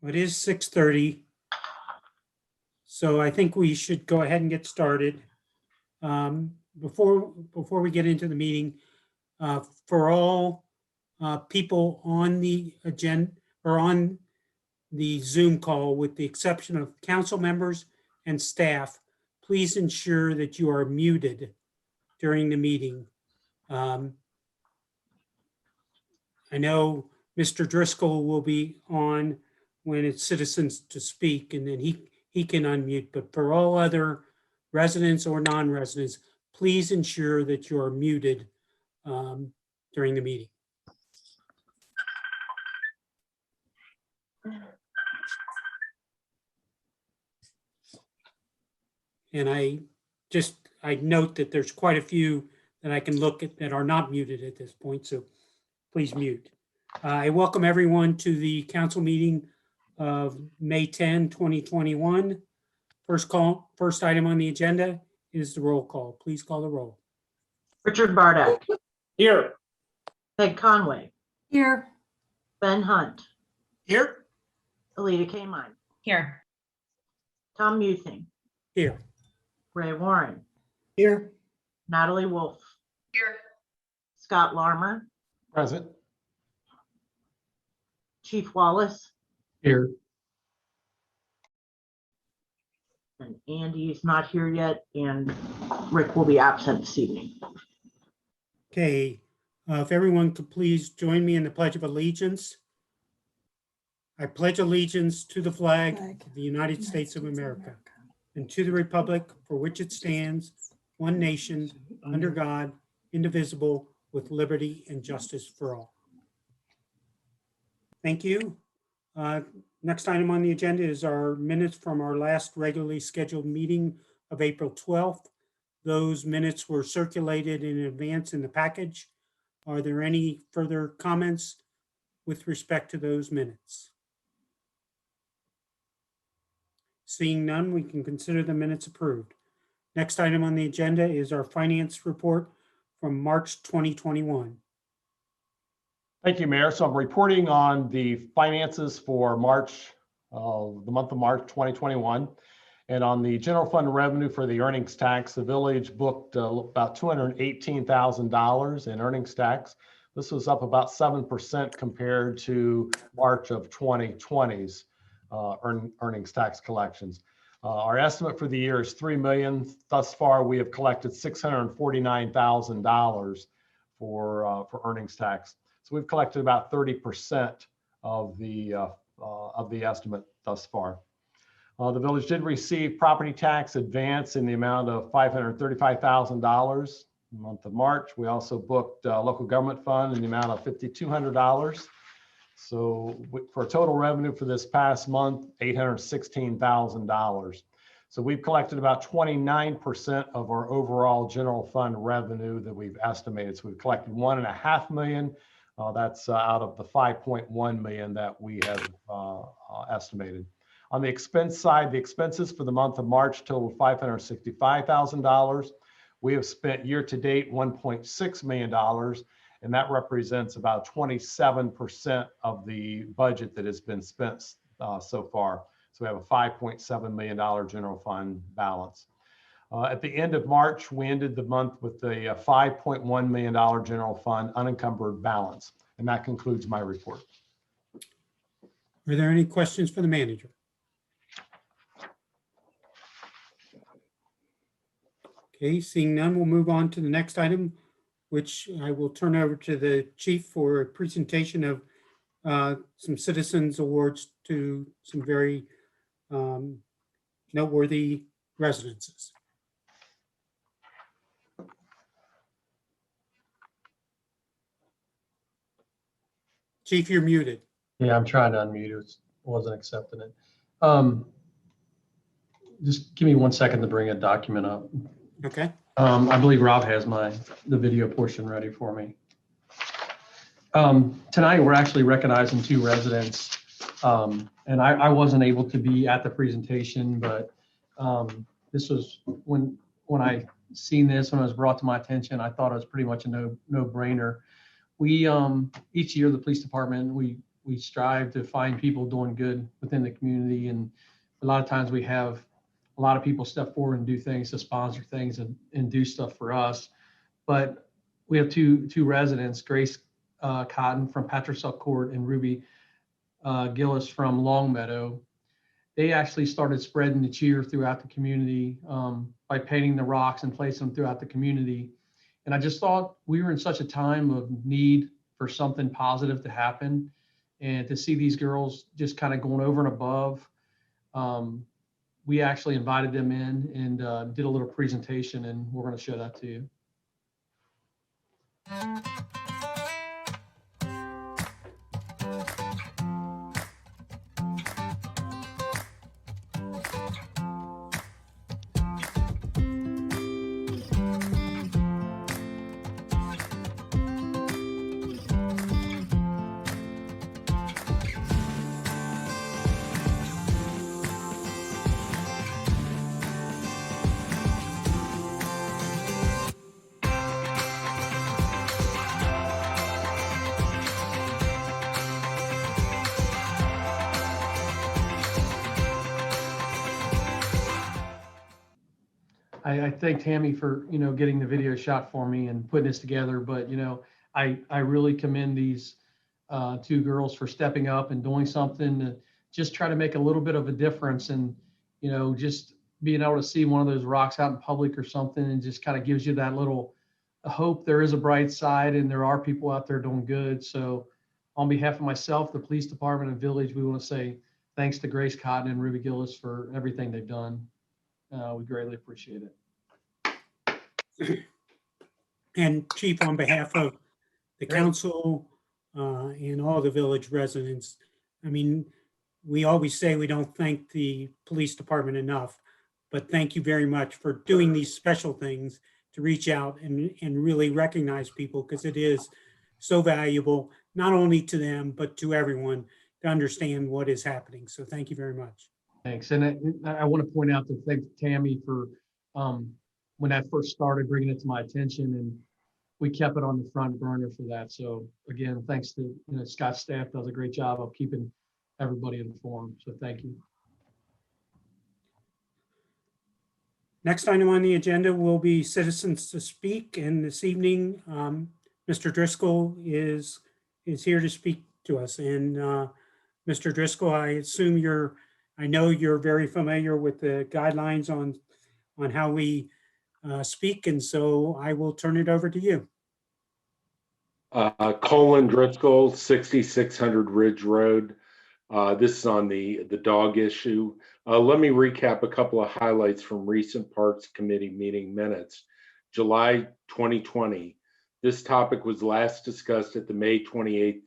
It is 6:30, so I think we should go ahead and get started. Before we get into the meeting, for all people on the agenda or on the Zoom call, with the exception of council members and staff, please ensure that you are muted during the meeting. I know Mr. Driscoll will be on when it's citizens to speak, and then he can unmute, but for all other residents or non-residents, please ensure that you are muted during the meeting. And I note that there's quite a few that I can look at that are not muted at this point, so please mute. I welcome everyone to the council meeting of May 10, 2021. First item on the agenda is the roll call. Please call the roll. Richard Bardak. Here. Peg Conway. Here. Ben Hunt. Here. Alita Kamine. Here. Tom Muthing. Here. Ray Warren. Here. Natalie Wolf. Here. Scott Larmer. Present. Chief Wallace. Here. And Andy is not here yet, and Rick will be absent this evening. Okay, if everyone could please join me in the Pledge of Allegiance. I pledge allegiance to the flag of the United States of America and to the republic for which it stands, one nation, under God, indivisible, with liberty and justice for all. Thank you. Next item on the agenda is our minutes from our last regularly scheduled meeting of April 12th. Those minutes were circulated in advance in the package. Are there any further comments with respect to those minutes? Seeing none, we can consider the minutes approved. Next item on the agenda is our finance report from March 2021. Thank you, Mayor. So I'm reporting on the finances for the month of March 2021. And on the general fund revenue for the earnings tax, the village booked about $218,000 in earnings tax. This was up about 7% compared to March of 2020's earnings tax collections. Our estimate for the year is $3 million. Thus far, we have collected $649,000 for earnings tax. So we've collected about 30% of the estimate thus far. The village did receive property tax advance in the amount of $535,000 in the month of March. We also booked local government fund in the amount of $5,200. So for total revenue for this past month, $816,000. So we've collected about 29% of our overall general fund revenue that we've estimated. So we've collected $1.5 million. That's out of the $5.1 million that we have estimated. On the expense side, the expenses for the month of March totaled $565,000. We have spent year to date $1.6 million, and that represents about 27% of the budget that has been spent so far. So we have a $5.7 million general fund balance. At the end of March, we ended the month with a $5.1 million general fund unencumbered balance. And that concludes my report. Are there any questions for the manager? Okay, seeing none, we'll move on to the next item, which I will turn over to the chief for a presentation of some citizens awards to some very noteworthy residences. Chief, you're muted. Yeah, I'm trying to unmute. It wasn't accepting it. Just give me 1 second to bring a document up. Okay. I believe Rob has the video portion ready for me. Tonight, we're actually recognizing 2 residents. And I wasn't able to be at the presentation, but this was when I seen this, when it was brought to my attention, I thought it was pretty much a no-brainer. We each year, the police department, we we strive to find people doing good within the community. And a lot of times we have a lot of people step forward and do things to sponsor things and do stuff for us. But we have two residents, Grace Cotton from Patrick Court and Ruby Gillis from Longmeadow. They actually started spreading the cheer throughout the community by painting the rocks and placing them throughout the community. And I just thought we were in such a time of need for something positive to happen, and to see these girls just kind of going over and above. We actually invited them in and did a little presentation, and we're going to show that to you. I thank Tammy for, getting the video shot for me and putting this together. But, I really commend these two girls for stepping up and doing something to just try to make a little bit of a difference. And, just being able to see one of those rocks out in public or something, and just kind of gives you that little hope there is a bright side and there are people out there doing good. So on behalf of myself, the police department and village, we want to say thanks to Grace Cotton and Ruby Gillis for everything they've done. We greatly appreciate it. And Chief, on behalf of the council and all the village residents, I mean, we always say we don't thank the police department enough, but thank you very much for doing these special things to reach out and really recognize people, because it is so valuable, not only to them, but to everyone to understand what is happening. So thank you very much. Thanks. And I want to point out to thank Tammy for when that first started, bringing it to my attention, and we kept it on the front burner for that. So again, thanks to Scott's staff does a great job of keeping everybody informed. So thank you. Next item on the agenda will be citizens to speak. And this evening, Mr. Driscoll is here to speak to us. And Mr. Driscoll, I assume I know you're very familiar with the guidelines on how we speak, and so I will turn it over to you. Colin Driscoll, 6600 Ridge Road. This is on the dog issue. Let me recap a couple of highlights from recent Parks Committee meeting minutes. July 2020. This topic was last discussed at the May 28,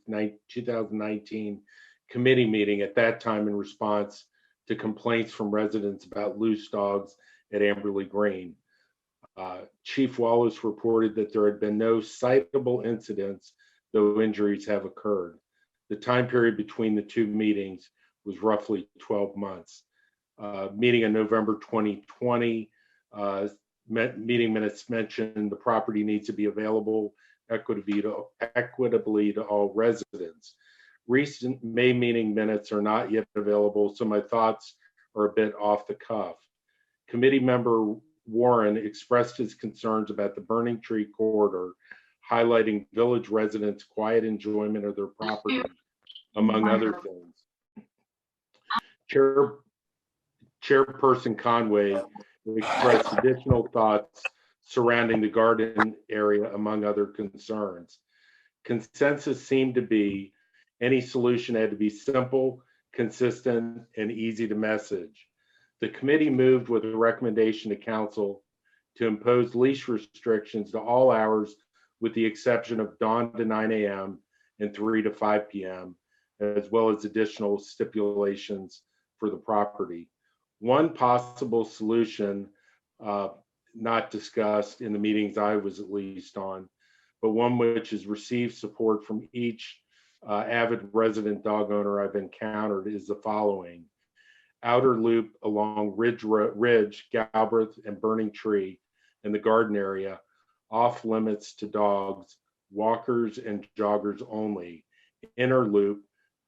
2019 committee meeting, at that time in response to complaints from residents about loose dogs at Amberley Green. Chief Wallace reported that there had been no citable incidents, though injuries have occurred. The time period between the two meetings was roughly 12 months. Meeting in November 2020, meeting minutes mentioned the property needs to be available equitably to all residents. Recent May meeting minutes are not yet available, so my thoughts are a bit off the cuff. Committee member Warren expressed his concerns about the burning tree corridor, highlighting village residents' quiet enjoyment of their property, among other things. Chairperson Conway expressed additional thoughts surrounding the garden area, among other concerns. Consensus seemed to be any solution had to be simple, consistent, and easy to message. The committee moved with a recommendation to council to impose leash restrictions to all hours with the exception of dawn to 9 a.m. and 3 to 5 p.m., as well as additional stipulations for the property. One possible solution, not discussed in the meetings I was at least on, but one which has received support from each avid resident dog owner I've encountered, is the following. Outer loop along Ridge, Galbraith, and Burning Tree in the garden area, off limits to dogs, walkers, and joggers only. Inner loop,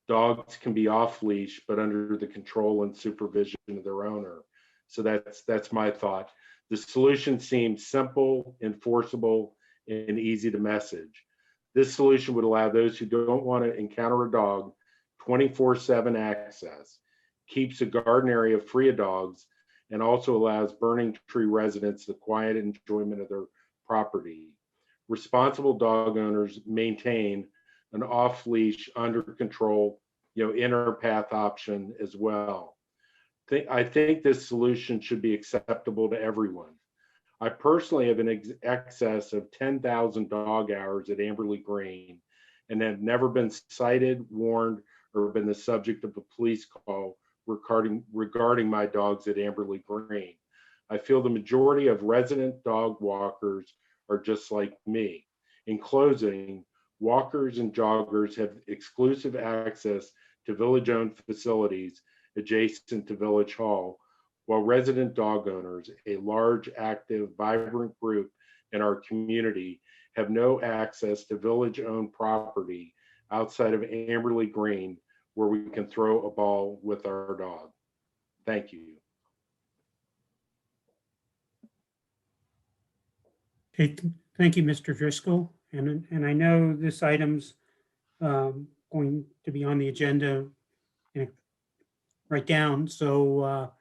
dogs can be off leash, but under the control and supervision of their owner. So that's my thought. The solution seems simple, enforceable, and easy to message. This solution would allow those who don't want to encounter a dog 24/7 access, keeps a garden area free of dogs, and also allows Burning Tree residents the quiet enjoyment of their property. Responsible dog owners maintain an off-leash, under control, inner path option as well. I think this solution should be acceptable to everyone. I personally have an excess of 10,000 dog hours at Amberley Green and have never been cited, warned, or been the subject of a police call regarding my dogs at Amberley Green. I feel the majority of resident dog walkers are just like me. In closing, walkers and joggers have exclusive access to village-owned facilities adjacent to Village Hall, while resident dog owners, a large, active, vibrant group in our community, have no access to village-owned property outside of Amberley Green, where we can throw a ball with our dog. Thank you. Okay, thank you, Mr. Driscoll. And I know this item's going to be on the agenda right down. So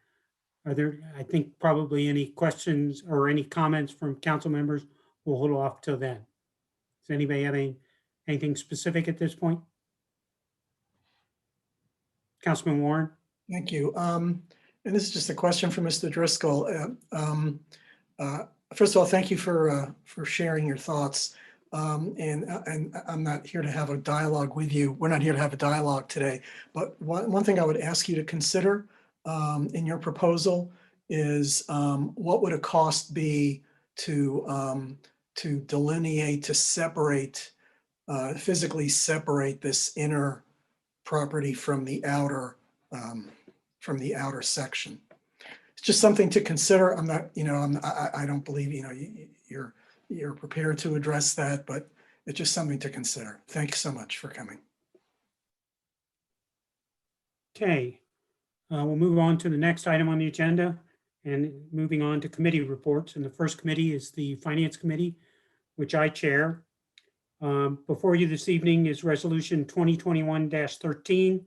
are there, I think, probably any questions or any comments from council members? We'll hold off till then. Does anybody have anything specific at this point? Councilman Warren? Thank you. And this is just a question for Mr. Driscoll. First of all, thank you for sharing your thoughts. And I'm not here to have a dialogue with you. We're not here to have a dialogue today. But one thing I would ask you to consider in your proposal is what would a cost be to delineate, to separate, physically separate this inner property from the outer section. It's just something to consider. I'm not, I don't believe, you're prepared to address that, but it's just something to consider. Thank you so much for coming. Okay, we'll move on to the next item on the agenda and moving on to committee reports. And the first committee is the Finance Committee, which I chair. Before you this evening is Resolution 2021-13,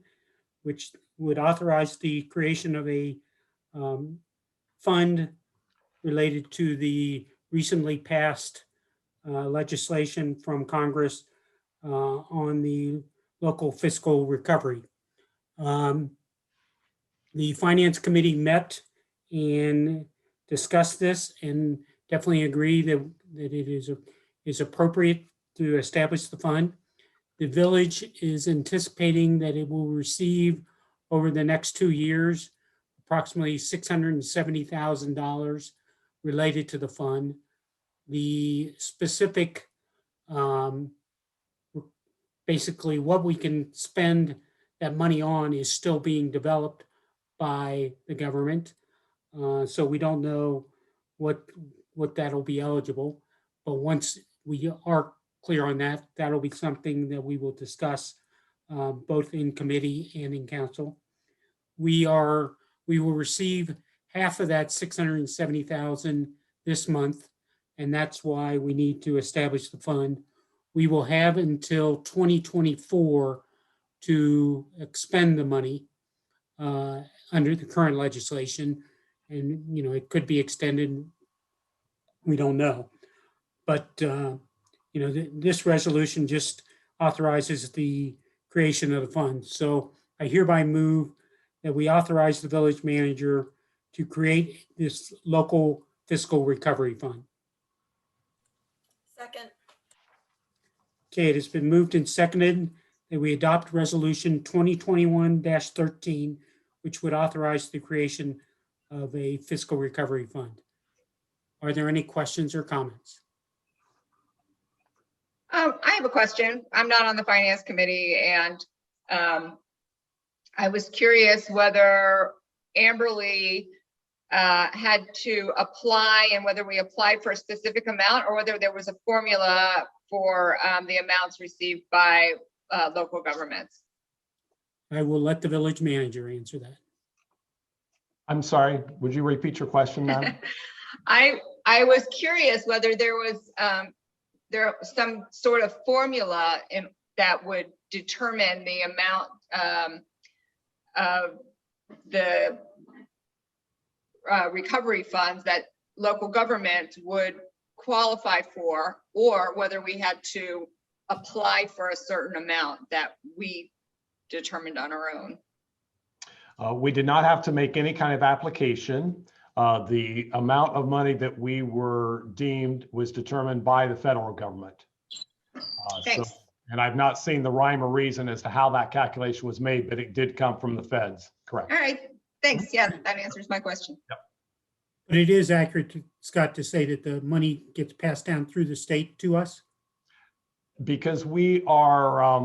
which would authorize the creation of a fund related to the recently passed legislation from Congress on the local fiscal recovery. The Finance Committee met and discussed this and definitely agree that it is appropriate to establish the fund. The village is anticipating that it will receive over the next 2 years approximately $670,000 related to the fund. The specific, basically what we can spend that money on is still being developed by the government. So we don't know what that'll be eligible, but once we are clear on that, that'll be something that we will discuss both in committee and in council. We will receive half of that $670,000 this month, and that's why we need to establish the fund. We will have until 2024 to expend the money under the current legislation, and it could be extended. We don't know, but this resolution just authorizes the creation of the fund. So I hereby move that we authorize the village manager to create this local fiscal recovery fund. Second. Okay, it has been moved and seconded that we adopt resolution 2021-13, which would authorize the creation of a fiscal recovery fund. Are there any questions or comments? I have a question. I'm not on the finance committee, and I was curious whether Amberley had to apply and whether we applied for a specific amount or whether there was a formula for the amounts received by local governments. I will let the village manager answer that. I'm sorry, would you repeat your question, ma'am? I was curious whether there was some sort of formula that would determine the amount of the recovery funds that local government would qualify for, or whether we had to apply for a certain amount that we determined on our own. We did not have to make any kind of application. The amount of money that we were deemed was determined by the federal government. Thanks. And I've not seen the rhyme or reason as to how that calculation was made, but it did come from the feds, correct? All right, thanks. Yeah, that answers my question. But it is accurate, Scott, to say that the money gets passed down through the state to us? Because we are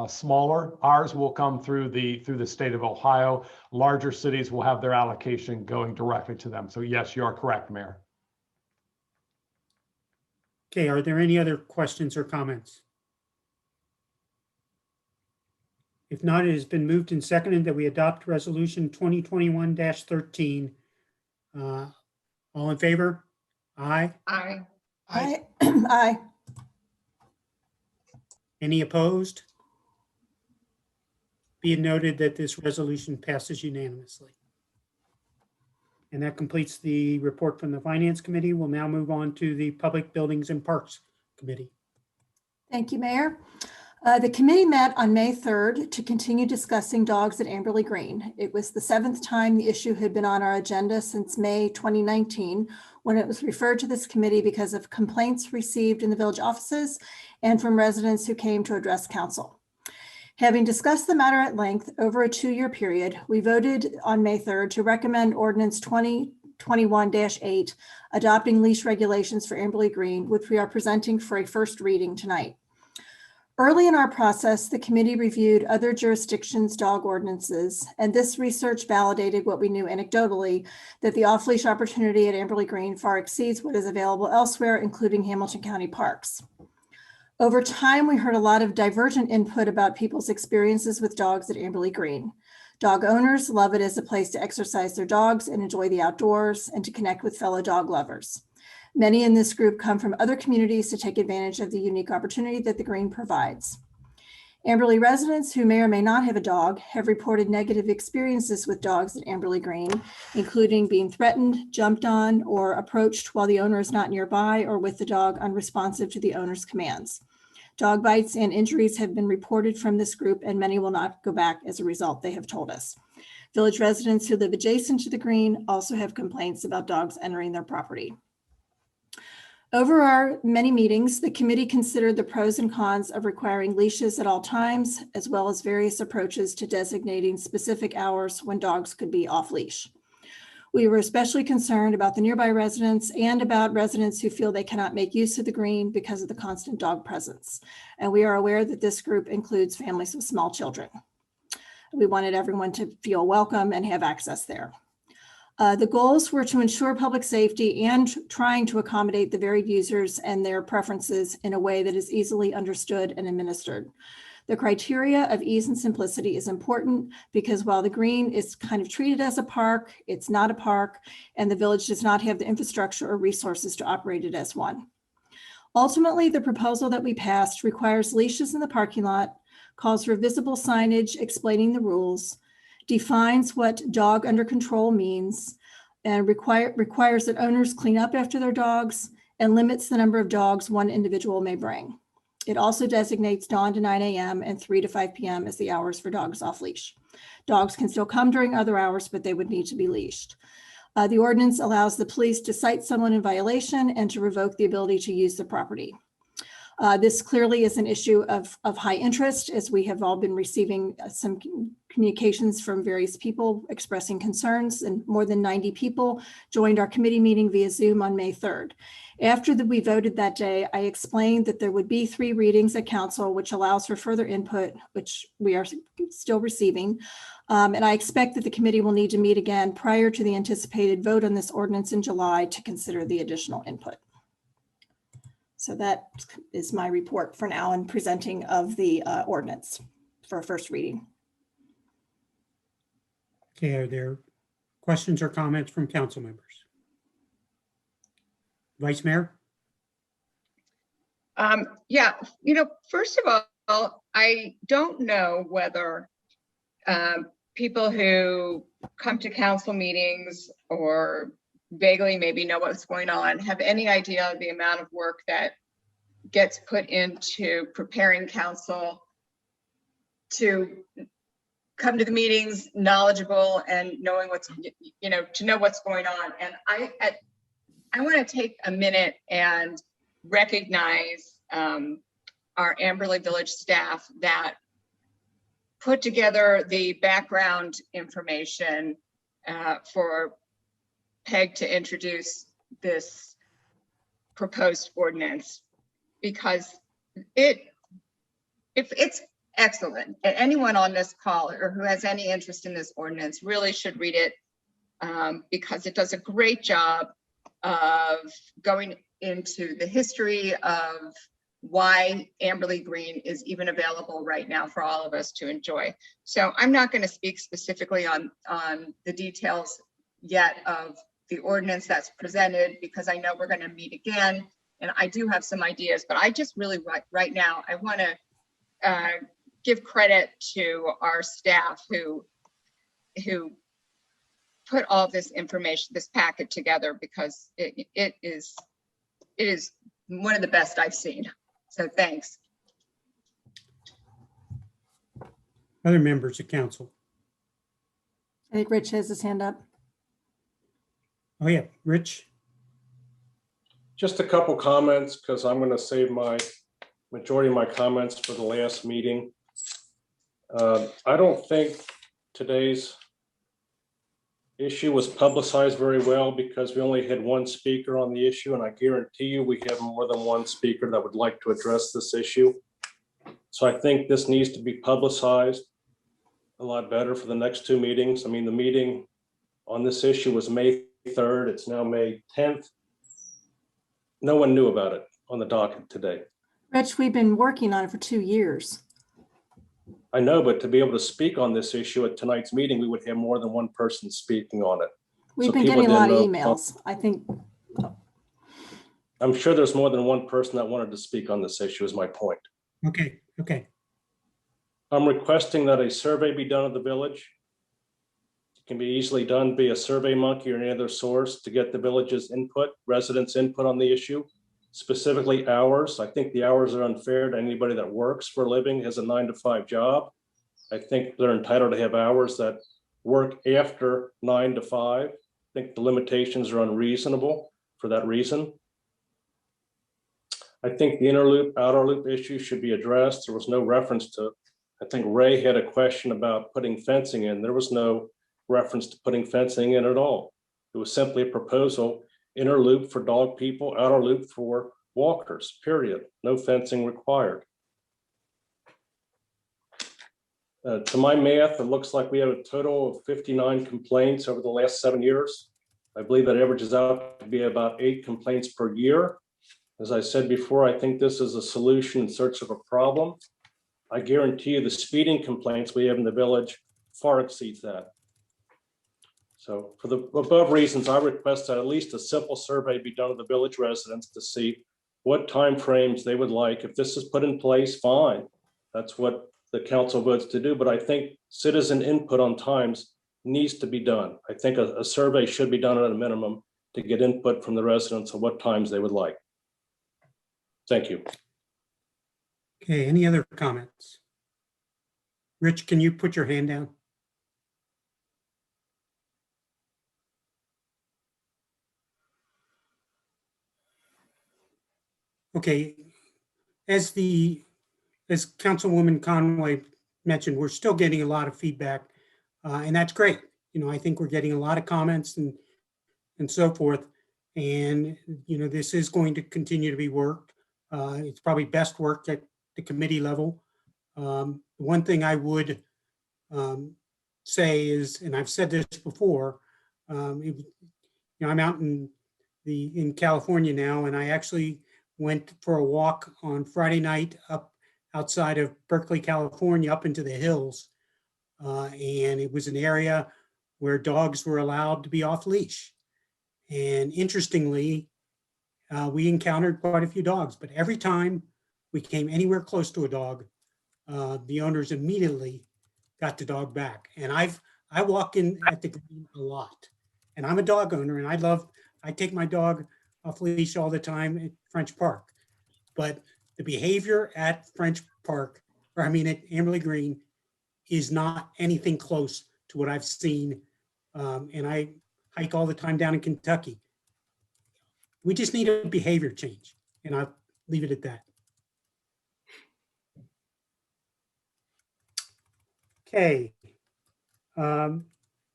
smaller, ours will come through the state of Ohio. Larger cities will have their allocation going directly to them. So yes, you are correct, Mayor. Okay, are there any other questions or comments? If not, it has been moved and seconded that we adopt resolution 2021-13. All in favor? Aye. Aye. Aye. Any opposed? Be it noted that this resolution passes unanimously. And that completes the report from the Finance Committee. We'll now move on to the Public Buildings and Parks Committee. Thank you, Mayor. The committee met on May 3rd to continue discussing dogs at Amberley Green. It was the 7th time the issue had been on our agenda since May 2019, when it was referred to this committee because of complaints received in the village offices and from residents who came to address council. Having discussed the matter at length over a 2-year period, we voted on May 3rd to recommend Ordinance 2021-8, adopting leash regulations for Amberley Green, which we are presenting for a first reading tonight. Early in our process, the committee reviewed other jurisdictions' dog ordinances, and this research validated what we knew anecdotally, that the off-leash opportunity at Amberley Green far exceeds what is available elsewhere, including Hamilton County parks. Over time, we heard a lot of divergent input about people's experiences with dogs at Amberley Green. Dog owners love it as a place to exercise their dogs and enjoy the outdoors and to connect with fellow dog lovers. Many in this group come from other communities to take advantage of the unique opportunity that the Green provides. Amberley residents who may or may not have a dog have reported negative experiences with dogs at Amberley Green, including being threatened, jumped on, or approached while the owner is not nearby or with the dog unresponsive to the owner's commands. Dog bites and injuries have been reported from this group, and many will not go back as a result, they have told us. Village residents who live adjacent to the Green also have complaints about dogs entering their property. Over our many meetings, the committee considered the pros and cons of requiring leashes at all times, as well as various approaches to designating specific hours when dogs could be off leash. We were especially concerned about the nearby residents and about residents who feel they cannot make use of the Green because of the constant dog presence. And we are aware that this group includes families with small children. We wanted everyone to feel welcome and have access there. The goals were to ensure public safety and trying to accommodate the varied users and their preferences in a way that is easily understood and administered. The criteria of ease and simplicity is important because while the Green is kind of treated as a park, it's not a park, and the village does not have the infrastructure or resources to operate it as one. Ultimately, the proposal that we passed requires leashes in the parking lot, calls for visible signage explaining the rules, defines what dog under control means, and requires that owners clean up after their dogs, and limits the number of dogs one individual may bring. It also designates dawn to 9 a.m. and 3 to 5 p.m. as the hours for dogs off leash. Dogs can still come during other hours, but they would need to be leashed. The ordinance allows the police to cite someone in violation and to revoke the ability to use the property. This clearly is an issue of high interest, as we have all been receiving some communications from various people expressing concerns, and more than 90 people joined our committee meeting via Zoom on May 3rd. After we voted that day, I explained that there would be 3 readings at council, which allows for further input, which we are still receiving. And I expect that the committee will need to meet again prior to the anticipated vote on this ordinance in July to consider the additional input. So that is my report for now and presenting of the ordinance for first reading. Okay, are there questions or comments from council members? Vice Mayor? Yeah, first of all, I don't know whether people who come to council meetings or vaguely maybe know what's going on have any idea of the amount of work that gets put into preparing council to come to the meetings knowledgeable and knowing what's, to know what's going on. And I want to take a minute and recognize our Amberley Village staff that put together the background information for Peg to introduce this proposed ordinance, because it's excellent. Anyone on this call or who has any interest in this ordinance really should read it, because it does a great job of going into the history of why Amberley Green is even available right now for all of us to enjoy. So I'm not going to speak specifically on the details yet of the ordinance that's presented, because I know we're going to meet again and I do have some ideas, but I just really right now I want to give credit to our staff who put all this information, this packet together, because it is one of the best I've seen. So thanks. Other members of council? I think Rich has his hand up. Oh yeah, Rich? Just a couple comments, because I'm going to save my majority of my comments for the last meeting. I don't think today's issue was publicized very well, because we only had one speaker on the issue, and I guarantee you we have more than one speaker that would like to address this issue. So I think this needs to be publicized a lot better for the next two meetings. I mean, the meeting on this issue was May 3rd. It's now May 10th. No one knew about it on the docket today. Rich, we've been working on it for 2 years. I know, but to be able to speak on this issue at tonight's meeting, we would have more than one person speaking on it. We've So been people getting a lot of didn't know. emails. I think, I'm sure there's more than one person that wanted to speak on this issue, is my point. Okay. I'm requesting that a survey be done of the village. It can be easily done via SurveyMonkey or any other source to get the village's input, residents' input on the issue, specifically hours. I think the hours are unfair to anybody that works for a living, has a 9-to-5 job. I think they're entitled to have hours that work after 9 to 5. I think the limitations are unreasonable for that reason. I think the inner loop, outer loop issue should be addressed. There was no reference to, I think Ray had a question about putting fencing in. There was no reference to putting fencing in at all. It was simply a proposal, inner loop for dog people, outer loop for walkers, period. No fencing required. To my math, it looks like we have a total of 59 complaints over the last 7 years. I believe that averages out to be about 8 complaints per year. As I said before, I think this is a solution in search of a problem. I guarantee you the speeding complaints we have in the village far exceeds that. So for the above reasons, I request that at least a simple survey be done of the village residents to see what timeframes they would like. If this is put in place, fine. That's what the council votes to do. But I think citizen input on times needs to be done. I think a survey should be done at a minimum to get input from the residents on what times they would like. Thank you. Okay, any other comments? Rich, can you put your hand down? Okay, as Councilwoman Conway mentioned, we're still getting a lot of feedback, and that's great. I think we're getting a lot of comments and so forth. And, this is going to continue to be worked. It's probably best worked at the committee level. One thing I would say is, and I've said this before, I'm out in California now, and I actually went for a walk on Friday night up outside of Berkeley, California, up into the hills. And it was an area where dogs were allowed to be off leash. And interestingly, we encountered quite a few dogs, but every time we came anywhere close to a dog, the owners immediately got the dog back. And I walk in at the green a lot, and I'm a dog owner, and I take my dog off leash all the time at French Park. But the behavior at French Park, at Amberley Green, is not anything close to what I've seen. And I hike all the time down in Kentucky. We just need a behavior change, and I'll leave it at that. Okay.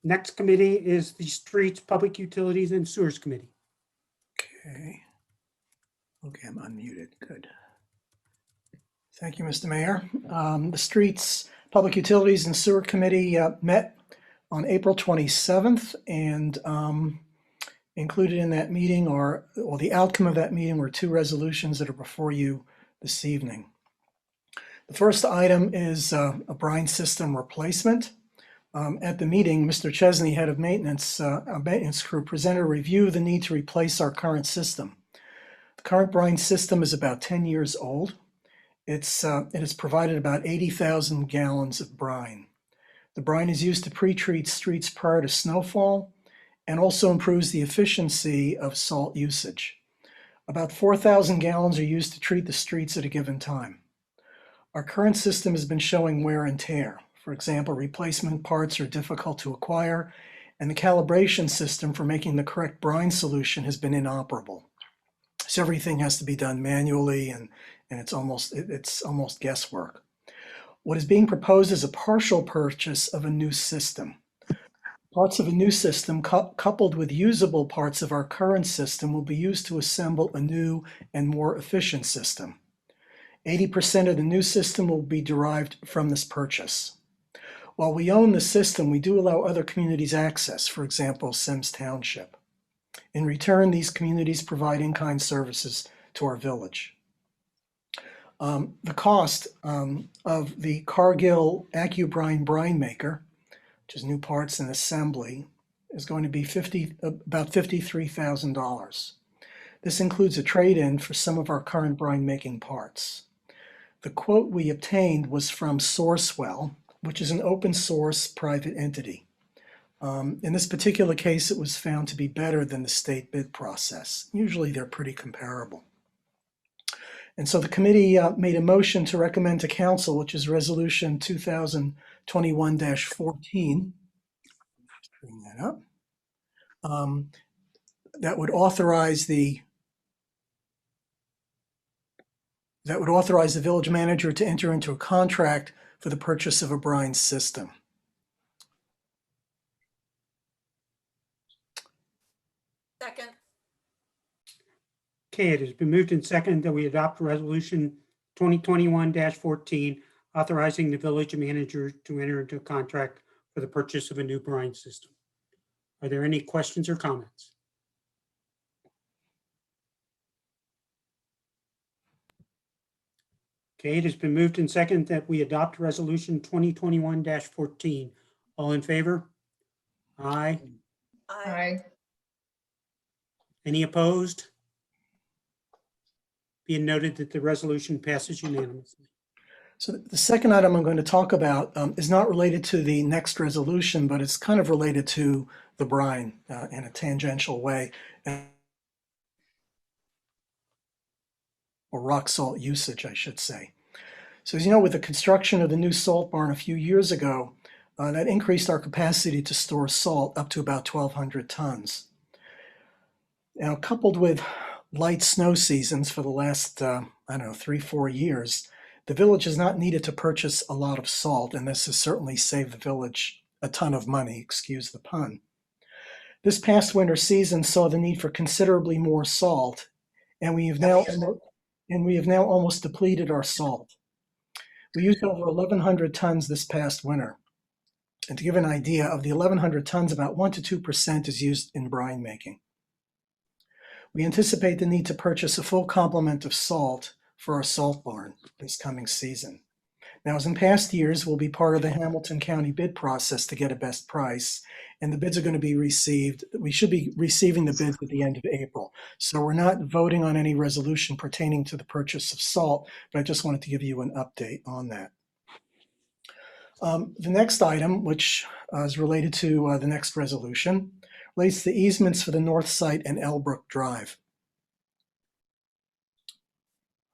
Next committee is the Streets, Public Utilities, and Sewers Committee. Okay. Okay, I'm unmuted. Good. Thank you, Mr. Mayor. The Streets, Public Utilities, and Sewer Committee met on April 27th, and included in that meeting, or the outcome of that meeting, were two resolutions that are before you this evening. The first item is a brine system replacement. At the meeting, Mr. Chesney, head of maintenance, our maintenance crew, presented a review of the need to replace our current system. The current brine system is about 10 years old. It has provided about 80,000 gallons of brine. The brine is used to pre-treat streets prior to snowfall and also improves the efficiency of salt usage. About 4,000 gallons are used to treat the streets at a given time. Our current system has been showing wear and tear. For example, replacement parts are difficult to acquire, and the calibration system for making the correct brine solution has been inoperable. So everything has to be done manually, and it's almost guesswork. What is being proposed is a partial purchase of a new system. Parts of a new system coupled with usable parts of our current system will be used to assemble a new and more efficient system. 80% of the new system will be derived from this purchase. While we own the system, we do allow other communities access, for example, Sims Township. In return, these communities provide in-kind services to our village. The cost of the Cargill AccuBrine brine maker, which is new parts and assembly, is going to be about $53,000. This includes a trade-in for some of our current brine making parts. The quote we obtained was from Sourcewell, which is an open source private entity. In this particular case, it was found to be better than the state bid process. Usually they're pretty comparable. And so the committee made a motion to recommend to council, which is resolution 2021-14. Bring that up. That would authorize the village manager to enter into a contract for the purchase of a brine system. Second. Okay, it has been moved and seconded that we adopt resolution 2021-14, authorizing the village manager to enter into a contract for the purchase of a new brine system. Are there any questions or comments? Okay, it has been moved and seconded that we adopt resolution 2021-14. All in favor? Aye. Aye. Any opposed? Being noted that the resolution passes unanimously. So the second item I'm going to talk about is not related to the next resolution, but it's kind of related to the brine in a tangential way, or rock salt usage, I should say. So as you know, with the construction of the new salt barn a few years ago, that increased our capacity to store salt up to about 1,200 tons. Now, coupled with light snow seasons for the last, 3-4 years, the village has not needed to purchase a lot of salt, and this has certainly saved the village a ton of money, excuse the pun. This past winter season saw the need for considerably more salt, and we have now almost depleted our salt. We used over 1,100 tons this past winter. And to give an idea, of the 1,100 tons, about 1 to 2% is used in brine making. We anticipate the need to purchase a full complement of salt for our salt barn this coming season. Now, as in past years, we'll be part of the Hamilton County bid process to get a best price. And the bids are going to be received. We should be receiving the bids at the end of April. So we're not voting on any resolution pertaining to the purchase of salt, but I just wanted to give you an update on that. The next item, which is related to the next resolution, relates to easements for the north site and Brook Drive.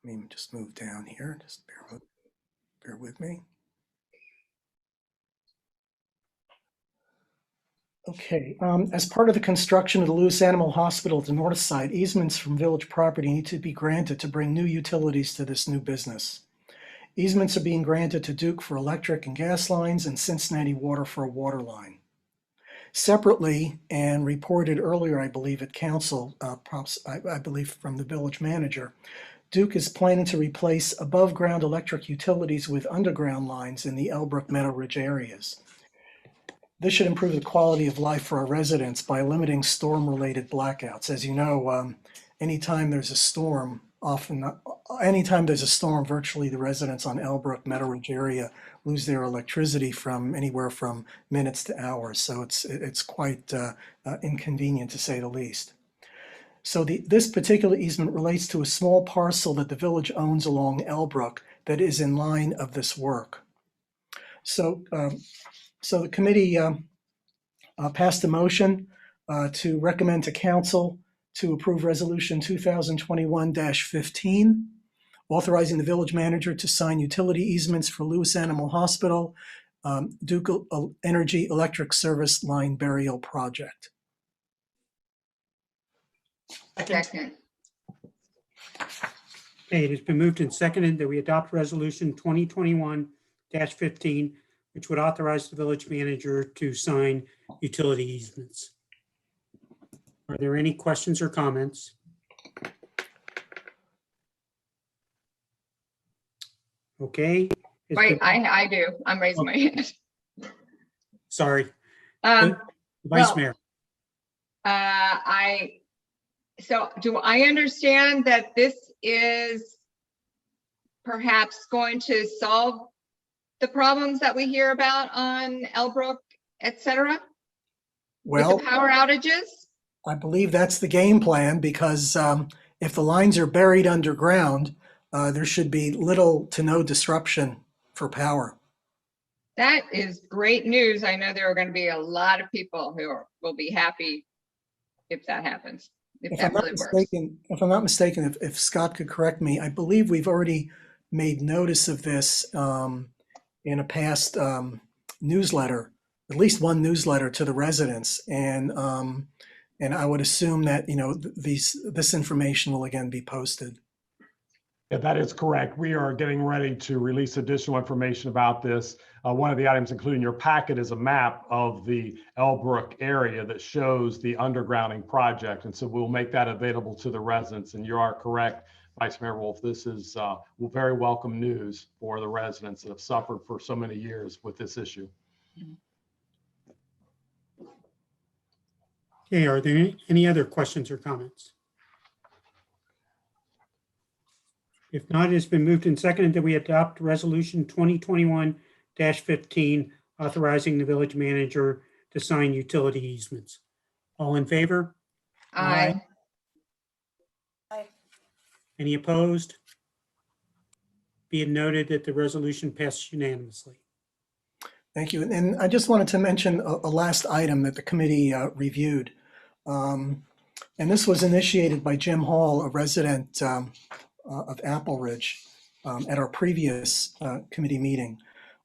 Let me just move down here. Just bear with me. Okay, as part of the construction of the Lewis Animal Hospital at the north side, easements from village property need to be granted to bring new utilities to this new business. Easements are being granted to Duke for electric and gas lines and Cincinnati Water for a water line. Separately, and reported earlier, I believe, at council, I believe from the village manager, Duke is planning to replace above-ground electric utilities with underground lines in the Brook Meadow Ridge areas. This should improve the quality of life for our residents by limiting storm-related blackouts. As you know, anytime there's a storm, virtually the residents on Brook Meadow Ridge area lose their electricity from anywhere from minutes to hours. So it's quite inconvenient, to say the least. So this particular easement relates to a small parcel that the village owns along Brook that is in line of this work. So the committee passed a motion to recommend to council to approve resolution 2021-15, authorizing the village manager to sign utility easements for Lewis Animal Hospital, Duke Energy Electric Service Line Burial Project. Second. Okay, it has been moved and seconded that we adopt resolution 2021-15, which would authorize the village manager to sign utility easements. Are there any questions or comments? Okay. It's Wait, been- I do. I'm raising my hand. Sorry, Um, Vice well, Mayor. So do I understand that this is perhaps going to solve the problems that we hear about on Brook, et cetera? With Well, the power outages? I believe that's the game plan because if the lines are buried underground, there should be little to no disruption for power. That is great news. I know there are going to be a lot of people who will be happy if that happens, if that really works. If I'm not mistaken, if Scott could correct me, I believe we've already made notice of this in a past newsletter, at least one newsletter to the residents, and I would assume that this information will again be posted. Yeah, that is correct. We are getting ready to release additional information about this. One of the items included in your packet is a map of the Brook area that shows the undergrounding project. And so we'll make that available to the residents. And you are correct, Vice Mayor Wolf, this is very welcome news for the residents that have suffered for so many years with this issue. Okay, are there any other questions or comments? If not, it's been moved and seconded that we adopt resolution 2021-15, authorizing the village manager to sign utility easements. All in favor? Aye. Any opposed? Be it noted that the resolution passed unanimously. Thank you. And I just wanted to mention a last item that the committee reviewed. And this was initiated by Jim Hall, a resident of Apple Ridge, at our previous committee meeting.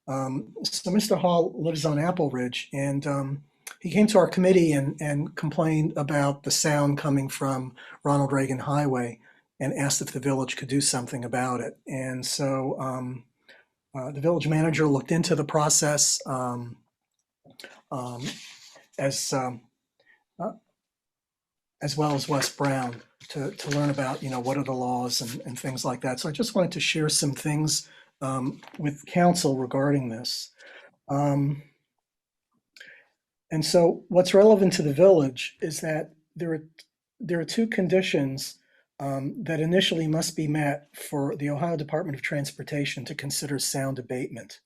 So Mr. Hall lives on Apple Ridge, and he came to our committee and complained about the sound coming from Ronald Reagan Highway and asked if the village could do something about it. And so the village manager looked into the process as well as Wes Brown to learn about, what are the laws and things like that. So I just wanted to share some things with council regarding this. And so what's relevant to the village is that there are two conditions that initially must be met for the Ohio Department of Transportation to consider sound abatement.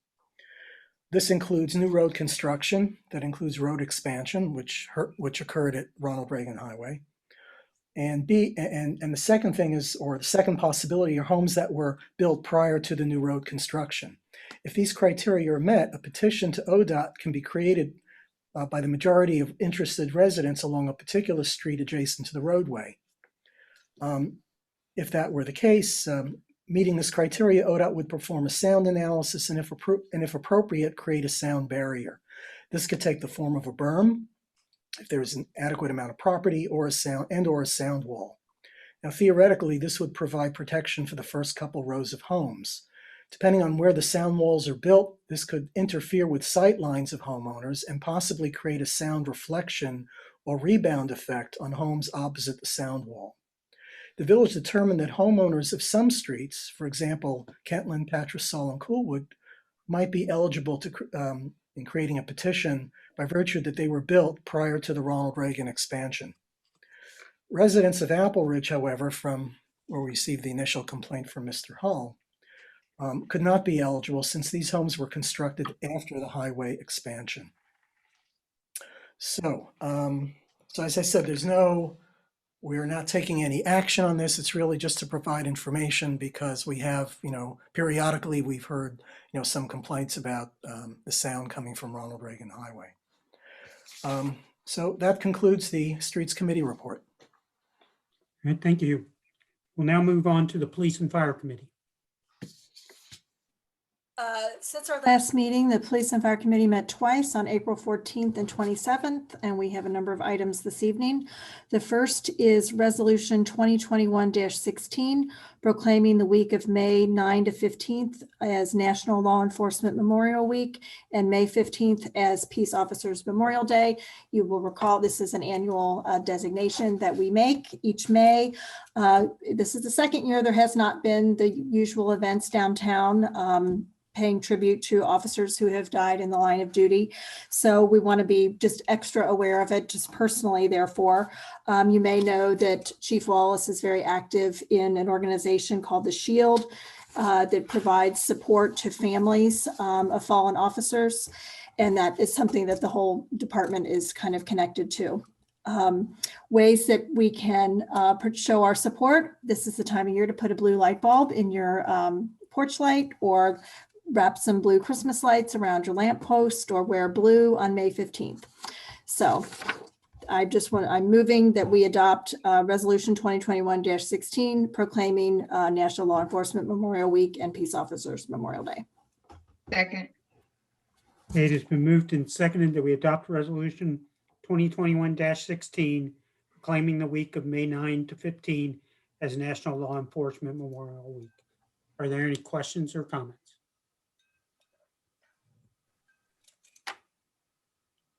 This includes new road construction, that includes road expansion, which occurred at Ronald Reagan Highway. And the second thing is, or the second possibility, are homes that were built prior to the new road construction. If these criteria are met, a petition to ODOT can be created by the majority of interested residents along a particular street adjacent to the roadway. If that were the case, meeting this criteria, ODOT would perform a sound analysis and if appropriate, create a sound barrier. This could take the form of a berm, if there is an adequate amount of property, or a sound wall. Now, theoretically, this would provide protection for the first couple rows of homes. Depending on where the sound walls are built, this could interfere with sight lines of homeowners and possibly create a sound reflection or rebound effect on homes opposite the sound wall. The village determined that homeowners of some streets, for example, Kentland, Patrasol, and Coolwood, might be eligible to in creating a petition by virtue that they were built prior to the Ronald Reagan expansion. Residents of Apple Ridge, however, from where we received the initial complaint from Mr. Hall, could not be eligible since these homes were constructed after the highway expansion. So as I said, we're not taking any action on this. It's really just to provide information because we have, periodically we've heard, some complaints about the sound coming from Ronald Reagan Highway. So that concludes the Streets Committee report. All right, thank you. We'll now move on to the Police and Fire Committee. Since our last meeting, the Police and Fire Committee met twice on April 14th and 27th, and we have a number of items this evening. The first is Resolution 2021-16, proclaiming the week of May 9 to 15th as National Law Enforcement Memorial Week and May 15th as Peace Officers Memorial Day. You will recall this is an annual designation that we make each May. This is the second year there has not been the usual events downtown, paying tribute to officers who have died in the line of duty. So we want to be just extra aware of it, just personally, therefore. You may know that Chief Wallace is very active in an organization called The Shield that provides support to families of fallen officers. And that is something that the whole department is kind of connected to. Ways that we can show our support. This is the time of year to put a blue light bulb in your porch light, or wrap some blue Christmas lights around your lamppost, or wear blue on May 15th. So I'm moving that we adopt Resolution 2021-16, proclaiming National Law Enforcement Memorial Week and Peace Officers Memorial Day. Second. It has been moved and seconded that we adopt Resolution 2021-16, proclaiming the week of May 9 to 15 as National Law Enforcement Memorial Week. Are there any questions or comments?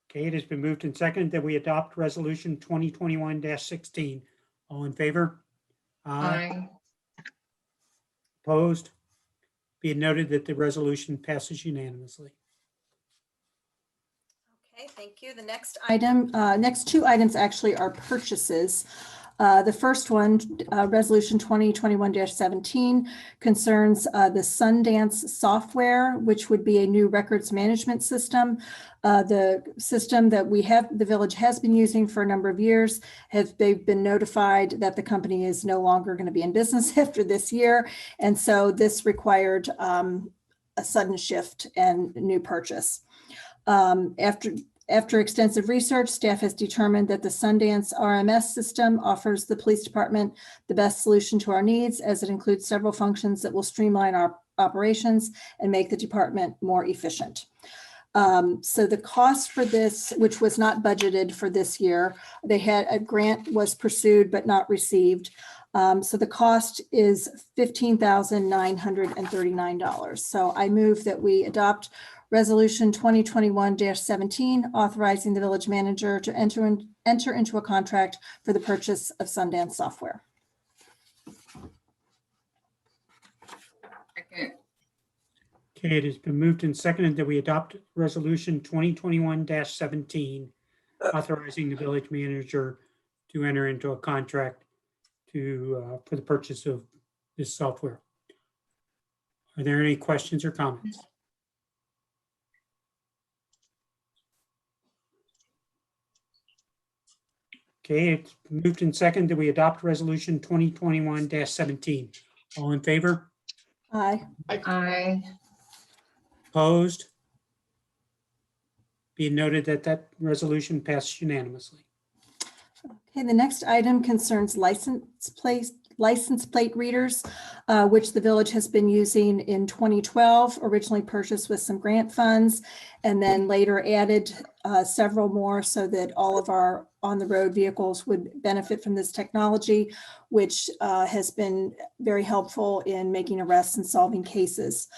Okay, it has been moved and seconded that we adopt Resolution 2021-16. All in favor? Aye. Opposed? Be it noted that the resolution passes unanimously. Okay, thank you. The next item, next two items actually are purchases. The first one, Resolution 2021-17, concerns the Sundance software, which would be a new records management system. The system that the village has been using for a number of years, they've been notified that the company is no longer going to be in business after this year. And so this required a sudden shift and new purchase. After extensive research, staff has determined that the Sundance RMS system offers the police department the best solution to our needs, as it includes several functions that will streamline our operations and make the department more efficient. So the cost for this, which was not budgeted for this year, they had a grant was pursued but not received. So the cost is $15,939. So I move that we adopt Resolution 2021-17, authorizing the village manager to enter into a contract for the purchase of Sundance software. Second. Okay, it has been moved and seconded that we adopt Resolution 2021-17, authorizing the village manager to enter into a contract for the purchase of this software. Are there any questions or comments? Okay, it's moved and second that we adopt resolution 2021-17. All in favor? Aye. I, Opposed? Be it noted that that resolution passed unanimously. Okay, the next item concerns license plate readers, which the village has been using in 2012, originally purchased with some grant funds, and then later added several more so that all of our on-the-road vehicles would benefit from this technology, which has been very helpful in making arrests and solving cases.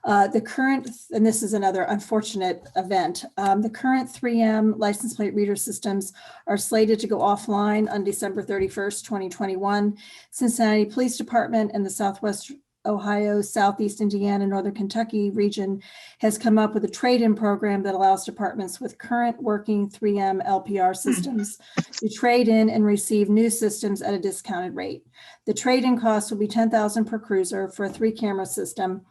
The current, and this is another unfortunate event, the current 3M license plate reader systems are slated to go offline on December 31st, 2021. Cincinnati Police Department and the Southwest Ohio, Southeast Indiana, Northern Kentucky region has come up with a trade-in program that allows departments with current working 3M LPR systems to trade in and receive new systems at a discounted rate. The trade-in cost will be $10,000 per cruiser for a 3-camera system,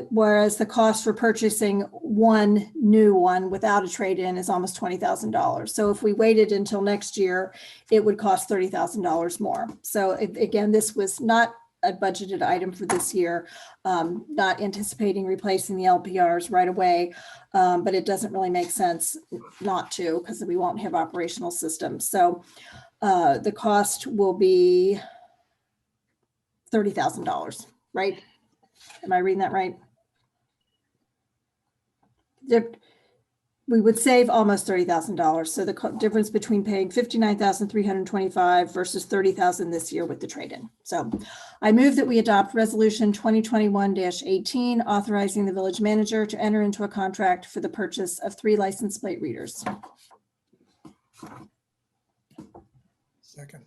whereas the cost for purchasing one new one without a trade-in is almost $20,000. So if we waited until next year, it would cost $30,000 more. So again, this was not a budgeted item for this year, not anticipating replacing the LPRs right away, but it doesn't really make sense not to because we won't have operational systems. So the cost will be $30,000, right? Am I reading that right? We would save almost $30,000. So the difference between paying $59,325 versus $30,000 this year with the trade-in. So I move that we adopt resolution 2021-18, authorizing the village manager to enter into a contract for the purchase of 3 license plate readers. Second.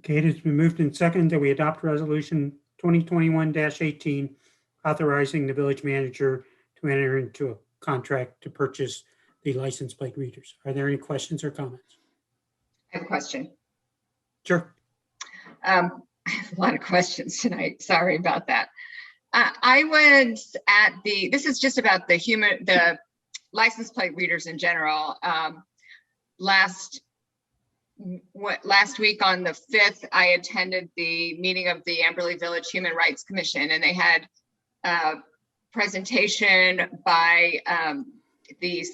Okay, it has been moved and second that we adopt resolution 2021-18, authorizing the village manager to enter into a contract to purchase the license plate readers. Are there any questions or comments? have a question. Sure. I have a lot of questions tonight. Sorry about that. I was at this is just about the license plate readers in general. Last week on the 5th, I attended the meeting of the Amberley Village Human Rights Commission, and they had presentation by the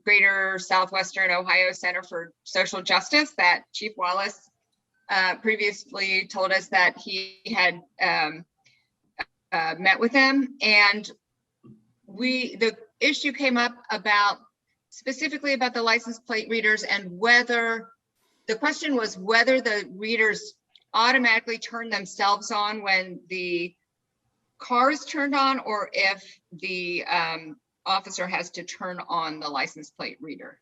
Greater Southwestern Ohio Center for Social Justice that Chief Wallace previously told us that he had met with them. And the issue came up specifically about the license plate readers, and whether the question was whether the readers automatically turn themselves on when the car is turned on, or if the officer has to turn on the license plate reader.